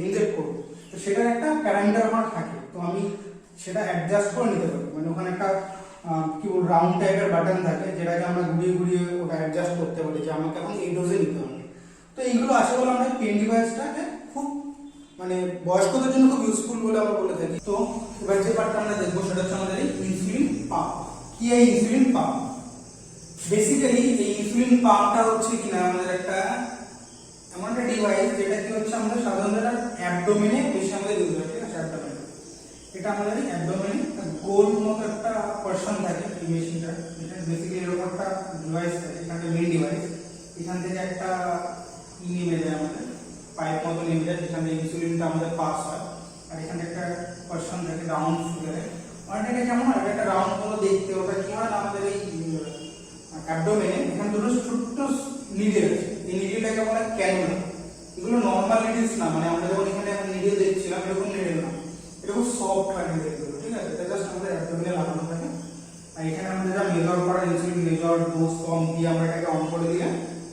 ইনজেক্ট করবো, তো সেটার একটা প্যারামিটার আমার থাকে। তো আমি সেটা অ্যাডজাস্ট করে নিতে পারি, মানে ওখানে একটা কি বল রাউন্ড টাইপের বাটন থাকে, যেটাকে আমরা ঘুরিয়ে ঘুরিয়ে ওটা অ্যাডজাস্ট করতে পারি যে আমাকে এখন এই ডোজে নিতে হবে। তো এইগুলো আসে বলে আমরা পেন ডিভাইসটাকে খুব মানে বয়স্কদের জন্য খুব ইউজফুল বলে আমরা বলে থাকি। তো এবার যে পার্টটা আমরা দেখবো সেটা হচ্ছে আমাদের এই ইনসুলিন পাম্প। কি এই ইনসুলিন পাম্প? বেসিক্যালি এই ইনসুলিন পাম্পটা হচ্ছে কিনা আমাদের একটা এমন একটা ডিভাইস যেটা কি হচ্ছে আমাদের সাধারণত অ্যাবডোমেনে বেশি আমাদের ইউজ হয়, ঠিক আছে? অ্যাবডোমেনে এটা আমাদের অ্যাবডোমেনে গোল মতো একটা পোরশন থাকে এই মেশিনটা। এটা বেসিক্যালি এরকম একটা ডিভাইস থাকে, এখানে মেইন ডিভাইস, এখান থেকে একটা নেমে যায় আমাদের পাইপ মতো নেমে যায়, যেখানে ইনসুলিনটা আমাদের পাস হয়। আর এখানে একটা পোরশন থাকে রাউন্ড ফিগারে, অনেকটা কেমন হয়, একটা রাউন্ড মতো দেখতে। ওটা কি হয় না, আমাদের এই অ্যাবডোমেনে এখানে দুটো ছোট্ট নিডল আছে, এই নিডলটাকে বলা হয় ক্যানুলা। এগুলো নর্মাল নিডলস না, মানে আমরা যখন এখানে নিডল দেখছিলাম এরকম নিডল না, এটা খুব সফট হয় নিডলগুলো, ঠিক আছে? এটা জাস্ট আমাদের অ্যাবডোমেনে লাগানো থাকে। আর এখানে আমাদের যা মেজার করা ইনসুলিন মেজার ডোজ কম দিয়ে আমরা এটাকে অন করে দিলে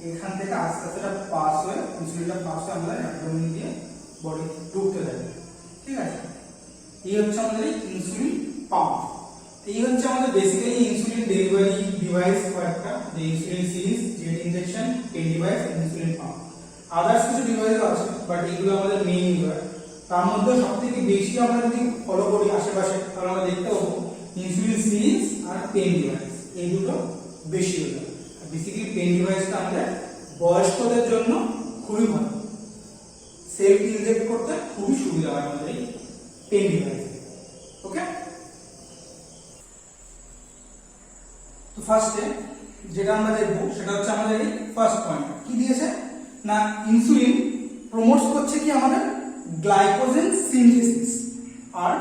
এখান থেকে আস্তে আস্তে এটা পাস হয়ে ইনসুলিনটা পাস হয়ে আমাদের অ্যাবডোমেন দিয়ে বডি ঢুকতে থাকে, ঠিক আছে? এই হচ্ছে আমাদের ইনসুলিন পাম্প। এই হচ্ছে আমাদের বেসিক্যালি ইনসুলিন ডেলিভারি ডিভাইস কয়েকটা, যে insulin syringe, jet injection, pen device, insulin pump. Others কিছু ডিভাইসও আছে, বাট এগুলো আমাদের মেইন ইউজ হয়। তার মধ্যে সবথেকে বেশি আমরা যদি ফলো করি আশেপাশে, তাহলে আমরা দেখতে পাবো ইনসুলিন সিরিজ আর পেন ডিভাইস, এই দুটো বেশি ইউজ হয়। বেসিক্যালি পেন ডিভাইসটা আমাদের বয়স্কদের জন্য খুবই ভালো, সেলফ ইনজেক্ট করতে খুবই সুবিধা হয় আমাদের এই পেন ডিভাইস। ওকে, তো ফার্স্টে যেটা আমরা দেখবো সেটা হচ্ছে আমাদের এই ফার্স্ট পয়েন্ট। কি দিয়েছে না, ইনসুলিন প্রমোটস করছে কি আমাদের গ্লাইকোজেন সিনথেসিস, আর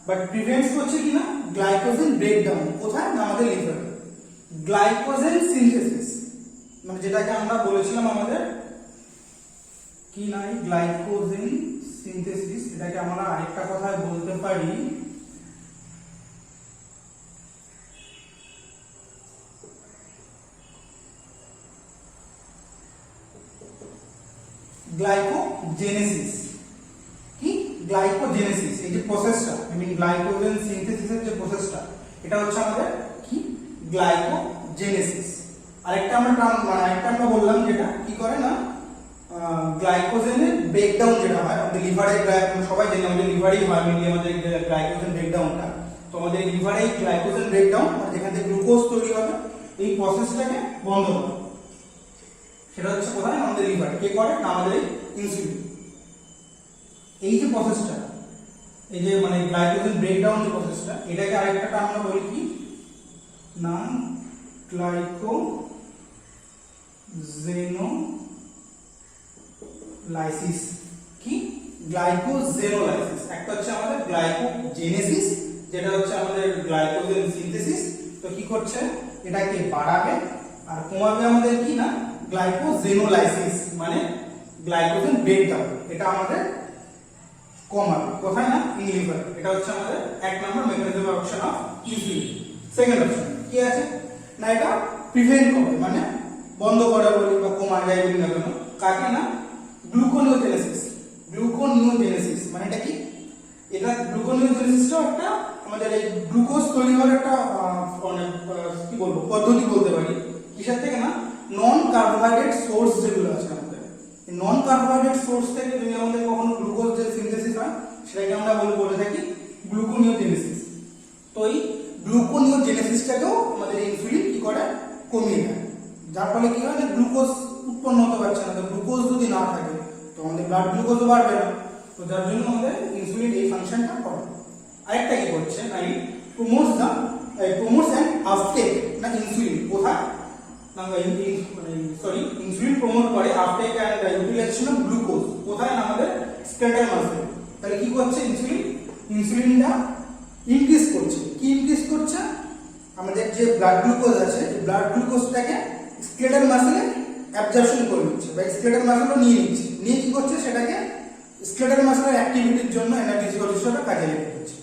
বাট প্রিভেন্টস করছে কি না গ্লাইকোজেন ব্রেকডাউন। কোথায় না, আমাদের লিভারে। গ্লাইকোজেন সিনথেসিস মানে যেটাকে আমরা বলেছিলাম আমাদের কি না, গ্লাইকোজেন সিনথেসিস, এটাকে আমরা আরেকটা কথায় বলতে পারি গ্লাইকোজেনেসিস। কি গ্লাইকোজেনেসিস, এই যে প্রসেসটা, আই মিন গ্লাইকোজেন সিনথেসিসের যে প্রসেসটা, এটা হচ্ছে আমাদের কি গ্লাইকোজেনেসিস। আরেকটা আমরা আরেকটা আমরা বললাম যেটা কি করে না, গ্লাইকোজেনের ব্রেকডাউন যেটা হয় আমাদের লিভারে, সবাই জানি আমাদের লিভারেই হয় মেনলি আমাদের গ্লাইকোজেন ব্রেকডাউনটা। তো আমাদের লিভারে গ্লাইকোজেন ব্রেকডাউন মানে যেখান থেকে গ্লুকোজ তৈরি হবে, এই প্রসেসটাকে বন্ধ করে, সেটা হচ্ছে কোথায়, আমাদের লিভারে। কে করে না, আমাদের এই ইনসুলিন। এই যে প্রসেসটা, এই যে মানে গ্লাইকোজেন ব্রেকডাউন যে প্রসেসটা, এটাকে আরেকটা আমরা বলি কি না, গ্লাইকোজেনোলাইসিস। কি গ্লাইকোজেনোলাইসিস। একটা হচ্ছে আমাদের গ্লাইকোজেনেসিস, যেটা হচ্ছে আমাদের গ্লাইকোজেন সিনথেসিস। তো কি করছে, এটাকে বাড়াবে আর কমাবে আমাদের কি না, গ্লাইকোজেনোলাইসিস মানে গ্লাইকোজেন ব্রেকডাউন, এটা আমাদের কমাবে কোথায় না, ইন লিভার। এটা হচ্ছে আমাদের এক নম্বর mechanism of action of insulin. Second option কি আছে না, এটা প্রিভেন্ট করে মানে বন্ধ করে বলি বা কমায় যায় বলি না কেন, কাকে না, গ্লুকোনিওজেনেসিস। গ্লুকোনিওজেনেসিস মানে এটা কি, এটা গ্লুকোনিওজেনেসিসটা একটা আমাদের এই গ্লুকোজ তৈরি হওয়ার একটা কি বলবো পদ্ধতি বলতে পারি। কিসের থেকে না, নন কার্বোহাইড্রেট সোর্স যেগুলো আছে আমাদের, এই নন কার্বোহাইড্রেট সোর্স থেকে যদি আমাদের কখনো গ্লুকোজ যে সিনথেসিস হয়, সেটাকে আমরা বলে থাকি গ্লুকোনিওজেনেসিস। তো এই গ্লুকোনিওজেনেসিসটাকেও আমাদের ইনসুলিন কি করে, কমিয়ে দেয়। যার ফলে কি হয়, যে গ্লুকোজ উৎপন্ন হতে পারছে না। তো গ্লুকোজ যদি না থাকে তো আমাদের ব্লাড গ্লুকোজও বাড়বে না। তো যার জন্য আমাদের ইনসুলিন এই ফাংশনটা করে। আরেকটা কি করছে না, প্রমোটস অ্যান্ড আপটেক না ইনসুলিন, কোথায় না, সরি ইনসুলিন প্রমোট করে uptake and utilization of glucose, কোথায় না, আমাদের স্কেলেটাল মাসেল। তাহলে কি করছে ইনসুলিনটা ইনক্রিজ করছে। কি ইনক্রিজ করছে, আমাদের যে ব্লাড গ্লুকোজ আছে, এই ব্লাড গ্লুকোজটাকে স্কেলেটাল মাসেলে অ্যাবজর্পশন করে নিচ্ছে বা স্কেলেটাল মাসেলও নিয়ে নিচ্ছে। নিয়ে কি করছে, সেটাকে স্কেলেটাল মাসেলের অ্যাক্টিভিটির জন্য এনার্জি সোর্স হিসেবে কাজে লেগে দিচ্ছে।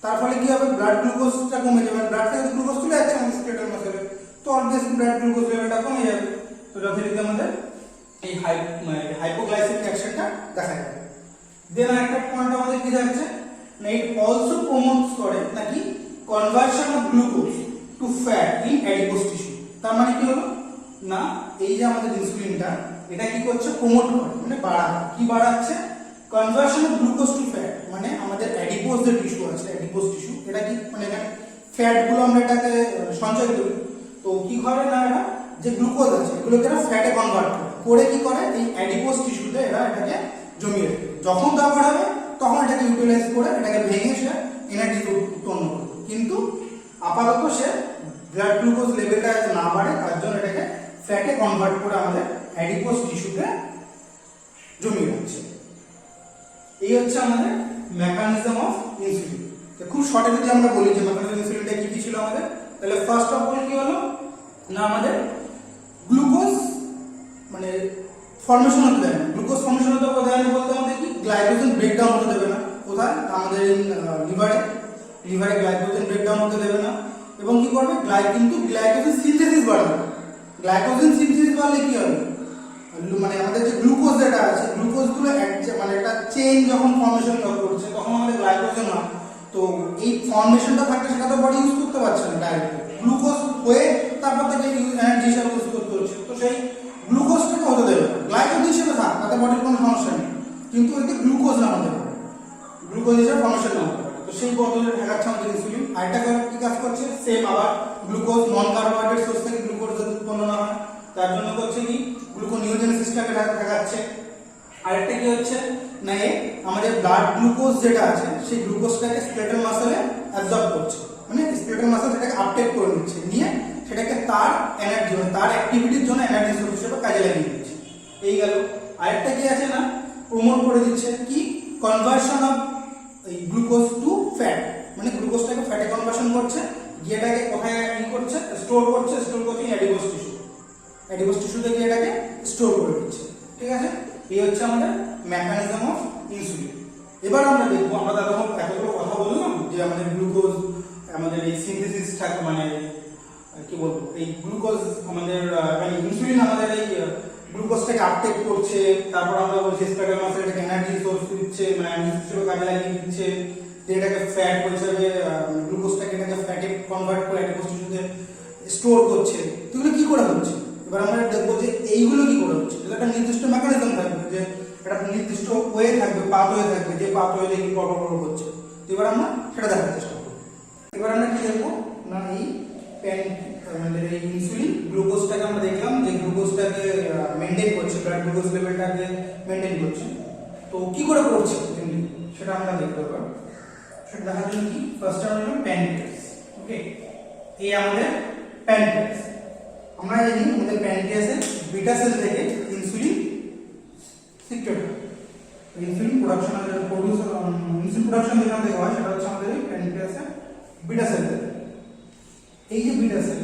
তার ফলে কি হবে, ব্লাড গ্লুকোজটা কমে যাবে। ব্লাড থেকে গ্লুকোজ চলে যাচ্ছে আমাদের স্কেলেটাল মাসেলে, তো অবভিয়াসলি ব্লাড গ্লুকোজ লেভেলটা কমে যাবে। তো যথারীতি আমাদের এই হাইপোগ্লাইসেমিক অ্যাকশনটা দেখা যাবে। দেন আরেকটা পয়েন্ট আমাদের কি যাচ্ছে না, ইট অলসো প্রমোটস করে নাকি conversion of glucose to fat in adipose tissue. তার মানে কি হলো না, এই যে আমাদের ইনসুলিনটা, এটা কি করছে, প্রমোট করে মানে বাড়ায়। কি বাড়াচ্ছে, conversion of glucose to fat, মানে আমাদের অ্যাডিপোজ যে টিস্যু আছে, অ্যাডিপোজ টিস্যু, এটা কি মানে এখানে ফ্যাট গুলো আমরা এটাকে সঞ্চয় করি। তো কি করে না, এটা যে গ্লুকোজ আছে এগুলোকে এরা ফ্যাটে কনভার্ট করে কি করে, এই অ্যাডিপোজ টিস্যুতে এরা এটাকে জমিয়ে রাখে। যখন দরকার হবে তখন এটাকে ইউটিলাইজ করে এটাকে ভেঙে সে এনার্জি উৎপন্ন করে। কিন্তু আপাতত সে ব্লাড গ্লুকোজ লেভেলটা না বাড়ে, তার জন্য এটাকে ফ্যাটে কনভার্ট করে আমাদের অ্যাডিপোজ টিস্যুতে জমিয়ে রাখছে। এই হচ্ছে আমাদের মেকানিজম অফ ইনসুলিন। খুব শর্টে যদি আমরা বলি যে মেকানিজম ইনসুলিনটা কি কি ছিল আমাদের, তাহলে ফার্স্ট অফ অল কি হলো না, আমাদের গ্লুকোজ মানে ফর্মেশন হতে দেয় না। গ্লুকোজ ফর্মেশন হতে দেয় না বলতে আমাদের কি, গ্লাইকোজেন ব্রেকডাউন হতে দেবে না। কোথায়, আমাদের লিভারে গ্লাইকোজেন ব্রেকডাউন হতে দেবে না। এবং কি করবে, কিন্তু গ্লাইকোজেন সিনথেসিস বাড়াবে। গ্লাইকোজেন সিনথেসিস বাড়লে কি হবে, মানে আমাদের যে গ্লুকোজ যেটা আছে, গ্লুকোজ গুলো মানে একটা চেইন যখন ফর্মেশন করছে, তখন আমাদের গ্লাইকোজেন হয়। তো এই ফর্মেশনটা থাকলে সেটা তো বডি ইউজ করতে পারছে না ডাইরেক্ট, গ্লুকোজ হয়ে তারপর থেকে এনার্জি হিসাবে ইউজ করতে হচ্ছে। তো সেই গ্লুকোজটাকে হতে দেবে না, গ্লাইকোজেন হিসেবে থাক, তাতে বডির কোনো সমস্যা নেই, কিন্তু এতে গ্লুকোজ না হতে পারে, গ্লুকোজ হিসেবে ফর্মেশন না হতে পারে। তো সেই পদ্ধতিটা ঠেকাচ্ছে আমাদের ইনসুলিন। আরেকটা কি কাজ করছে, সেম আবার গ্লুকোজ নন কার্বোহাইড্রেট সোর্স থেকে গ্লুকোজ যদি উৎপন্ন না হয়, তার জন্য করছে কি, গ্লুকোনিওজেনেসিসটাকে ঠেকাচ্ছে। আরেকটা কি হচ্ছে না, আমাদের ব্লাড গ্লুকোজ যেটা আছে, সেই গ্লুকোজটাকে স্কেলেটাল মাসেলে অ্যাবজর্ব করছে, মানে স্কেলেটাল মাসেল সেটাকে আপটেক করে নিচ্ছে, নিয়ে সেটাকে তার এনার্জি তার অ্যাক্টিভিটির জন্য এনার্জি সোর্স হিসেবে কাজে লাগিয়ে দিচ্ছে। এই গেল। আরেকটা কি আছে না, প্রমোট করে দিচ্ছে কি, conversion of glucose to fat, মানে গ্লুকোজটাকে ফ্যাটে কনভার্সন করছে, গিয়ে এটাকে কোথায় ই করছে, স্টোর করছে অ্যাডিপোজ টিস্যুতে গিয়ে এটাকে স্টোর করে দিচ্ছে। ঠিক আছে, এই হচ্ছে আমাদের মেকানিজম অফ ইনসুলিন। এবার আমরা দেখবো, আমরা এতগুলো কথা বললাম যে আমাদের গ্লুকোজ, আমাদের এই সিনথেসিস থাকে, মানে কি বলবো, এই গ্লুকোজ আমাদের মানে ইনসুলিন আমাদের এই গ্লুকোজটাকে আপটেক করছে, তারপর আমরা বলছি স্কেলেটাল মাসেল এটাকে এনার্জি সোর্স দিচ্ছে, মানে নিউট্রিশন হিসেবে কাজে লাগিয়ে দিচ্ছে, এটাকে ফ্যাট হিসেবে গ্লুকোজটাকে এটাকে ফ্যাটে কনভার্ট করে অ্যাডিপোজ টিস্যুতে স্টোর করছে। এগুলো কি করে হচ্ছে? এবার আমরা দেখবো যে এইগুলো কি করে হচ্ছে। একটা নির্দিষ্ট মেকানিজম থাকবে, যে একটা নির্দিষ্ট ওয়ে থাকবে, পাথওয়ে থাকবে, যে পাথওয়েতে কি পরপর হচ্ছে। তো এবার আমরা সেটা দেখার চেষ্টা করব। এবার আমরা কি দেখবো না, এই আমাদের এই ইনসুলিন গ্লুকোজটাকে আমরা দেখলাম যে গ্লুকোজটাকে মেনটেন করছে, ব্লাড গ্লুকোজ লেভেলটাকে মেনটেন করছে। তো কি করে করছে সেটা আমরা দেখতে পাবো। সেটা দেখার জন্য কি ফার্স্ট আমরা হলো প্যানক্রিয়াস। ওকে, এই আমাদের প্যানক্রিয়াস। আমরা জানি আমাদের প্যানক্রিয়াসে বিটা সেল থেকে ইনসুলিন সিক্রেট হয়। ইনসুলিন প্রোডাকশন ইনসুলিন প্রোডাকশন যেখান থেকে হয় সেটা হচ্ছে আমাদের প্যানক্রিয়াসে বিটা সেল। এই যে বিটা সেল,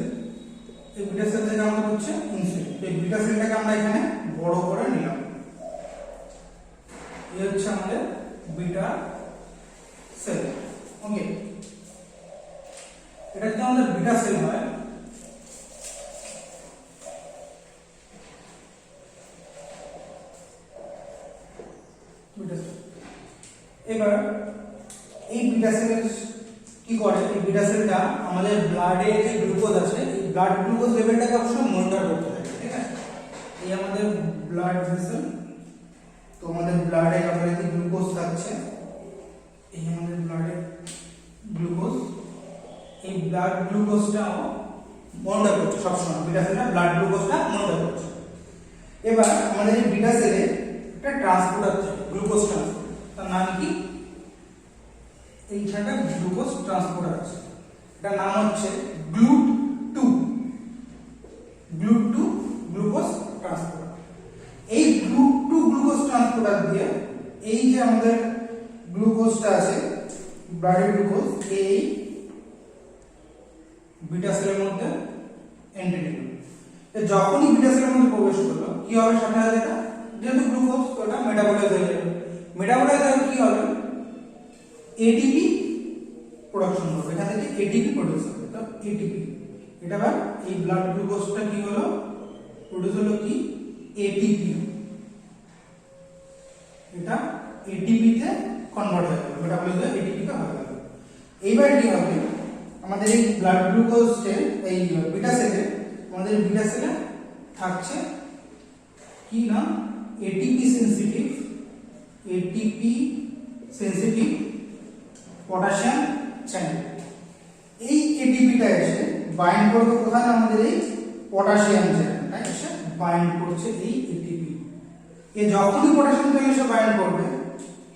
এই বিটা সেল থেকে আমাদের হচ্ছে ইনসুলিন। এই বিটা সেলটাকে আমরা এখানে বড় করে নিলাম। এই হচ্ছে আমাদের বিটা সেল। ওকে, এটা যদি আমাদের বিটা সেল হয়, এবার এই বিটা সেল কি করে, এই বিটা সেলটা আমাদের ব্লাডে যে গ্লুকোজ আছে, এই ব্লাড গ্লুকোজ লেভেলটাকে অবশ্যই মনিটর করতে থাকে। ঠিক আছে, এই আমাদের ব্লাড ভেসেল। তো আমাদের ব্লাডে যথারীতি গ্লুকোজ থাকছে, এই আমাদের ব্লাডে গ্লুকোজ, এই ব্লাড গ্লুকোজটা মনিটর করছে সবসময়। বিটা সেলটা ব্লাড গ্লুকোজটা মনিটর করছে। এবার আমাদের এই বিটা সেলে একটা ট্রান্সপোর্টার আছে, গ্লুকোজ ট্রান্সপোর্টার, তার নাম কি, এইখানটা গ্লুকোজ ট্রান্সপোর্টার আছে, এটার নাম হচ্ছে GLUT2 গ্লুকোজ ট্রান্সপোর্টার। এই GLUT2 গ্লুকোজ ট্রান্সপোর্টার দিয়ে এই যে আমাদের গ্লুকোজটা আছে, ব্লাডের গ্লুকোজ, এই বিটা সেলের মধ্যে এন্ট্রি নিল। যখনই বিটা সেলের মধ্যে প্রবেশ করলো কি হবে, সাথে সাথে এটা যেহেতু গ্লুকোজ, ওটা মেটাবলাইজ হয়ে যাবে। মেটাবলাইজ হয়ে কি হবে, এটিপি প্রোডাকশন হবে, এখান থেকে এটিপি প্রডিউস হবে। তো এটিপি, এটা আবার এই ব্লাড গ্লুকোজটা কি হলো, প্রডিউস হলো কি এটিপি, এটা এটিপি তে কনভার্ট হয়ে গেল, মেটাবলাইজ হয়ে এটিপি তে হয়ে গেল। এইবার কি হবে, আমাদের এই ব্লাড গ্লুকোজে এই বিটা সেলে, আমাদের বিটা সেলে থাকছে কি না, এটিপি সেনসিটিভ পটাশিয়াম চ্যানেল। এই এটিপিটা এসে বাইন্ড করবে কোথায়, আমাদের এই পটাশিয়াম চ্যানেলটা এসে বাইন্ড করছে এই এটিপি। যখনই পটাশিয়াম চ্যানেল এসে বাইন্ড করবে,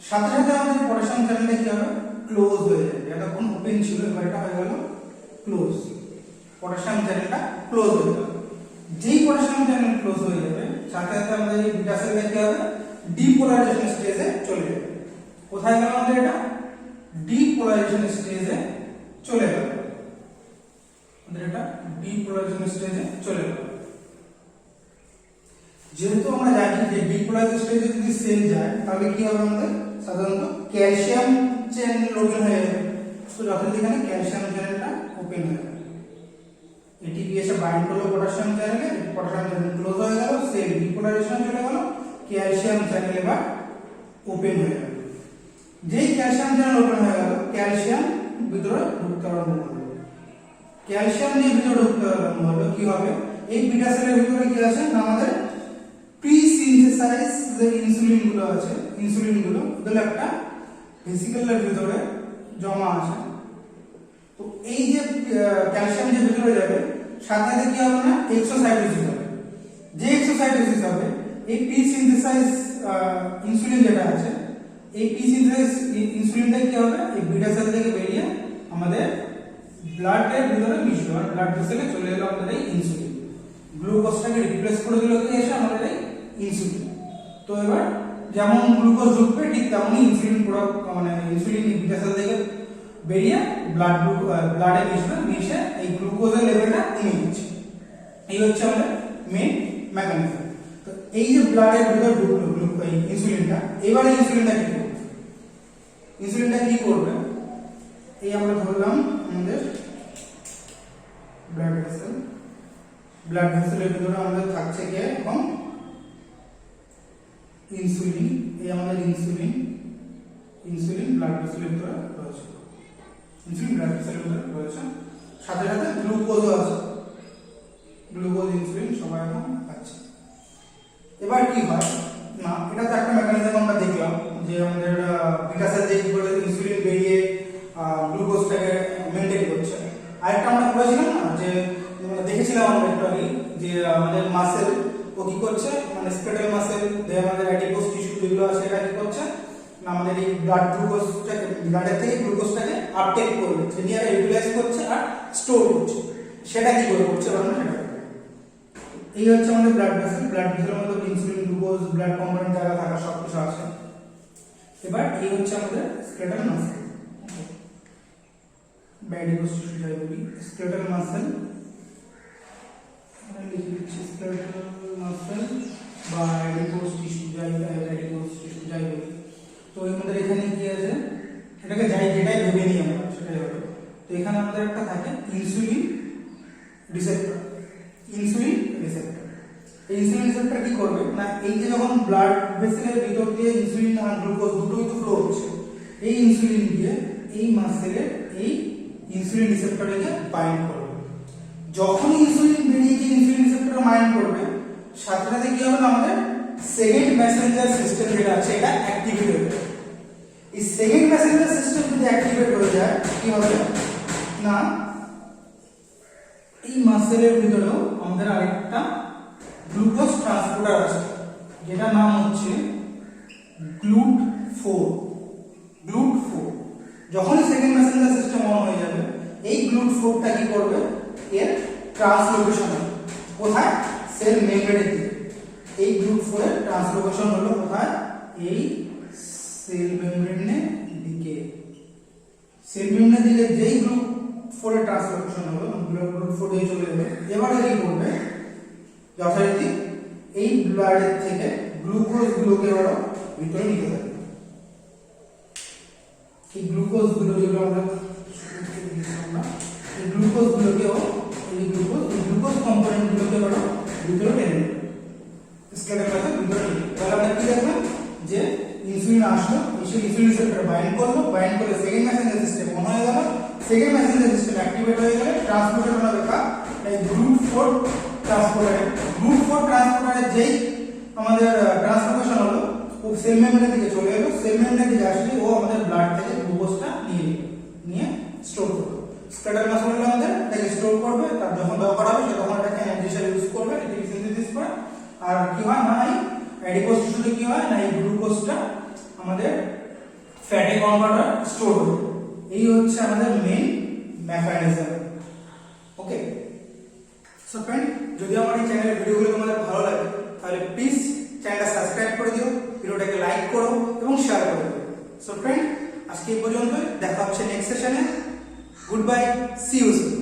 সাথে সাথে আমাদের পটাশিয়াম চ্যানেলটা কি হবে, ক্লোজ হয়ে যাবে। এতক্ষণ ওপেন ছিল, এবার এটা হয়ে গেল ক্লোজ। পটাশিয়াম চ্যানেলটা ক্লোজ হয়ে যাবে। যেই পটাশিয়াম চ্যানেল ক্লোজ হয়ে যাবে, সাথে সাথে আমাদের এই বিটা সেলটা কি হবে, ডিপোলারাইজেশন স্টেজে চলে যাবে। কোথায় গেল আমাদের এটা, ডিপোলারাইজেশন স্টেজে চলে গেল। আমাদের এটা ডিপোলারাইজেশন স্টেজে চলে গেল। যেহেতু আমরা জানি যে ডিপোলারাইজেশন স্টেজে যদি সেল যায় তাহলে কি হবে, আমাদের সাধারণত ক্যালসিয়াম চ্যানেল ওপেন হয়ে যাবে। তো যখন এখানে ক্যালসিয়াম চ্যানেলটা ওপেন হয়ে যাবে, এটিপি এসে বাইন্ড করলো পটাশিয়াম চ্যানেলে, পটাশিয়াম চ্যানেল ক্লোজ হয়ে গেল, সেল ডিপোলারাইজেশন চলে গেল, ক্যালসিয়াম চ্যানেল এবার ওপেন হয়ে গেল। যেই ক্যালসিয়াম চ্যানেল ওপেন হয়ে গেল, ক্যালসিয়াম ভিতরে ঢুকতে আরম্ভ করবে। ক্যালসিয়াম যে ভিতরে ঢুকতে আরম্ভ হলো, কি হবে, এই বিটা সেলের ভিতরে কি আছে না, আমাদের প্রি সিনথেসাইজ যে ইনসুলিন গুলো আছে, ইনসুলিন গুলো এগুলো একটা ভেসিকলের ভিতরে জমা আছে। তো এই যে ক্যালসিয়াম যে ভিতরে যাবে, সাথে সাথে কি হবে না, এক্সোসাইটোসিস হবে। যে এক্সোসাইটোসিস হবে, এই প্রি সিনথেসাইজ ইনসুলিন যেটা আছে, এই প্রি সিনথেসাইজ ইনসুলিনটা কি হবে, এই বিটা সেল থেকে বেরিয়ে আমাদের ব্লাডের ভিতরে মিশবে, আর ব্লাড ভেসেলে চলে এলো আমাদের এই ইনসুলিন। গ্লুকোজটাকে রিপ্লেস করে দিল কি এসে আমাদের এই ইনসুলিন। তো এবার যেমন গ্লুকোজ ঢুকবে, ঠিক তেমনই ইনসুলিন প্রোডাক্ট, মানে ইনসুলিন বিটা সেল থেকে বেরিয়ে ব্লাডে মিশবে, মিশে এই গ্লুকোজের লেভেলটা কমিয়ে দিচ্ছে। এই হচ্ছে আমাদের মেইন মেকানিজম। তো এই যে ব্লাডের ভিতরে ঢুকলো ইনসুলিনটা, এবার ইনসুলিনটা কি করবে, ইনসুলিনটা কি করবে, এই আমরা ধরলাম আমাদের ব্লাড ভেসেল, ব্লাড ভেসেলের ভিতরে আমাদের থাকছে কে, এবং ইনসুলিন। এই আমাদের ইনসুলিন, ইনসুলিন ব্লাড ভেসেলের ভিতরে রয়েছে, ইনসুলিন ব্লাড ভেসেলের ভিতরে রয়েছে, সাথে সাথে গ্লুকোজও আছে, গ্লুকোজ ইনসুলিন সবাই এখন পাচ্ছে। এবার কি হয় না, এটা তো একটা মেকানিজম আমরা দেখলাম যে আমাদের বিকাশের যে কি করে ইনসুলিন বেরিয়ে গ্লুকোজটাকে মেনটেন করছে। আরেকটা আমরা বলেছিলাম না যে দেখেছিলাম আমরা একটু আগে যে আমাদের মাসেল ও কি করছে, মানে স্কেলেটাল মাসেল আমাদের অ্যাডিপোজ টিস্যু যেগুলো আছে এটা কি করছে না আমাদের এই ব্লাড গ্লুকোজটাকে ব্লাডের থেকে গ্লুকোজটাকে আপটেক করছে, নিয়ে ইউটিলাইজ করছে আর স্টোর করছে। সেটা কি করে করছে আমরা সেটা এই হচ্ছে আমাদের ব্লাড ভেসেল। ব্লাড ভেসেলের মধ্যে ইনসুলিন গ্লুকোজ ব্লাড কম্পোনেন্ট জায়গা থাকা সব কিছু আছে। এবার এই হচ্ছে আমাদের স্কেলেটাল মাসেল, অ্যাডিপোজ টিস্যু যাই বলি, স্কেলেটাল মাসেল লিখে দিচ্ছি, স্কেলেটাল মাসেল বা অ্যাডিপোজ টিস্যু যাই বলি। তো আমাদের এখানে কি আছে, এটাকে যেটাই ভেবে নিই আমরা সেটাই হবে। তো এখানে আমাদের একটা থাকে ইনসুলিন রিসেপ্টর, ইনসুলিন রিসেপ্টর। এই ইনসুলিন রিসেপ্টর কি করবে না, এই যে যখন ব্লাড ভেসেলের ভিতর দিয়ে ইনসুলিন আর গ্লুকোজ দুটোই তো ফ্লো হচ্ছে, এই ইনসুলিন দিয়ে এই মাসেলের এই ইনসুলিন রিসেপ্টরকে বাইন্ড করবে। যখন ইনসুলিন বেরিয়ে গিয়ে ইনসুলিন রিসেপ্টর বাইন্ড করবে, সাথে সাথে কি হবে না আমাদের সেকেন্ড মেসেঞ্জার সিস্টেম যেটা আছে এটা অ্যাক্টিভেট হয়ে যাবে। এই সেকেন্ড মেসেঞ্জার সিস্টেম যদি অ্যাক্টিভেট হয়ে যায় কি হবে না, এই মাসেলের ভিতরেও আমাদের আরেকটা গ্লুকোজ ট্রান্সপোর্টার আছে যেটার নাম হচ্ছে GLUT4। যখনই সেকেন্ড মেসেঞ্জার সিস্টেম অন হয়ে যাবে, এই GLUT4টা কি করবে, এর ট্রান্সলোকেশন হবে কোথায়, সেল মেমব্রেনের দিকে। এই GLUT4 এর ট্রান্সলোকেশন হলো কোথায়, এই সেল মেমব্রেনের দিকে। সেল মেমব্রেনের দিকে যেই GLUT4 এর ট্রান্সলোকেশন হলো, GLUT4 দিয়ে চলে যাবে। এবারে কি করবে, যথারীতি এই ব্লাডের থেকে গ্লুকোজ গুলোকে ওরা ভিতরে নিতে থাকবে। এই গ্লুকোজ গুলো যেগুলো আমরা এই গ্লুকোজ গুলোকেও এই গ্লুকোজ কম্পোনেন্ট গুলোকে ওরা ভিতরে টেনে নেবে, স্কেলেটাল মাসেল ভিতরে নিয়ে। তাহলে আমরা কি দেখলাম যে ইনসুলিন আসলো, সেই ইনসুলিন রিসেপ্টর বাইন্ড করলো, বাইন্ড করে সেকেন্ড মেসেঞ্জার সিস্টেম অন হয়ে গেল। সেকেন্ড মেসেঞ্জার সিস্টেম অ্যাক্টিভেট হয়ে গেলে ট্রান্সপোর্টার আমরা দেখা এই GLUT4 ট্রান্সপোর্টারের যেই আমাদের ট্রান্সলোকেশন হলো, ও সেল মেমব্রেনের দিকে চলে এলো। সেল মেমব্রেনের দিকে আসলে ও আমাদের ব্লাড থেকে গ্লুকোজটা নিয়ে স্টোর করবে। স্কেলেটাল মাসেল হলো আমাদের এটাকে স্টোর করবে, তার যখন দরকার হবে সে তখন এটাকে এনার্জি হিসেবে ইউজ করবে, এটাকে সিনথেসিস করে। আর কি হয় না, এই অ্যাডিপোজ টিস্যুতে কি হয় না, এই গ্লুকোজটা আমাদের ফ্যাটে কনভার্টার স্টোর হবে। এই হচ্ছে আমাদের মেইন মেকানিজম। ওকে, সো ফ্রেন্ড, যদি আমার এই চ্যানেলের ভিডিওগুলো তোমাদের ভালো লাগে তাহলে প্লিজ চ্যানেলটা সাবস্ক্রাইব করে দিও, ভিডিওটাকে লাইক করো এবং শেয়ার করে দিও। সো ফ্রেন্ড, আজকে এই পর্যন্ত, দেখা হচ্ছে নেক্সট সেশনে। Good bye, see you soon.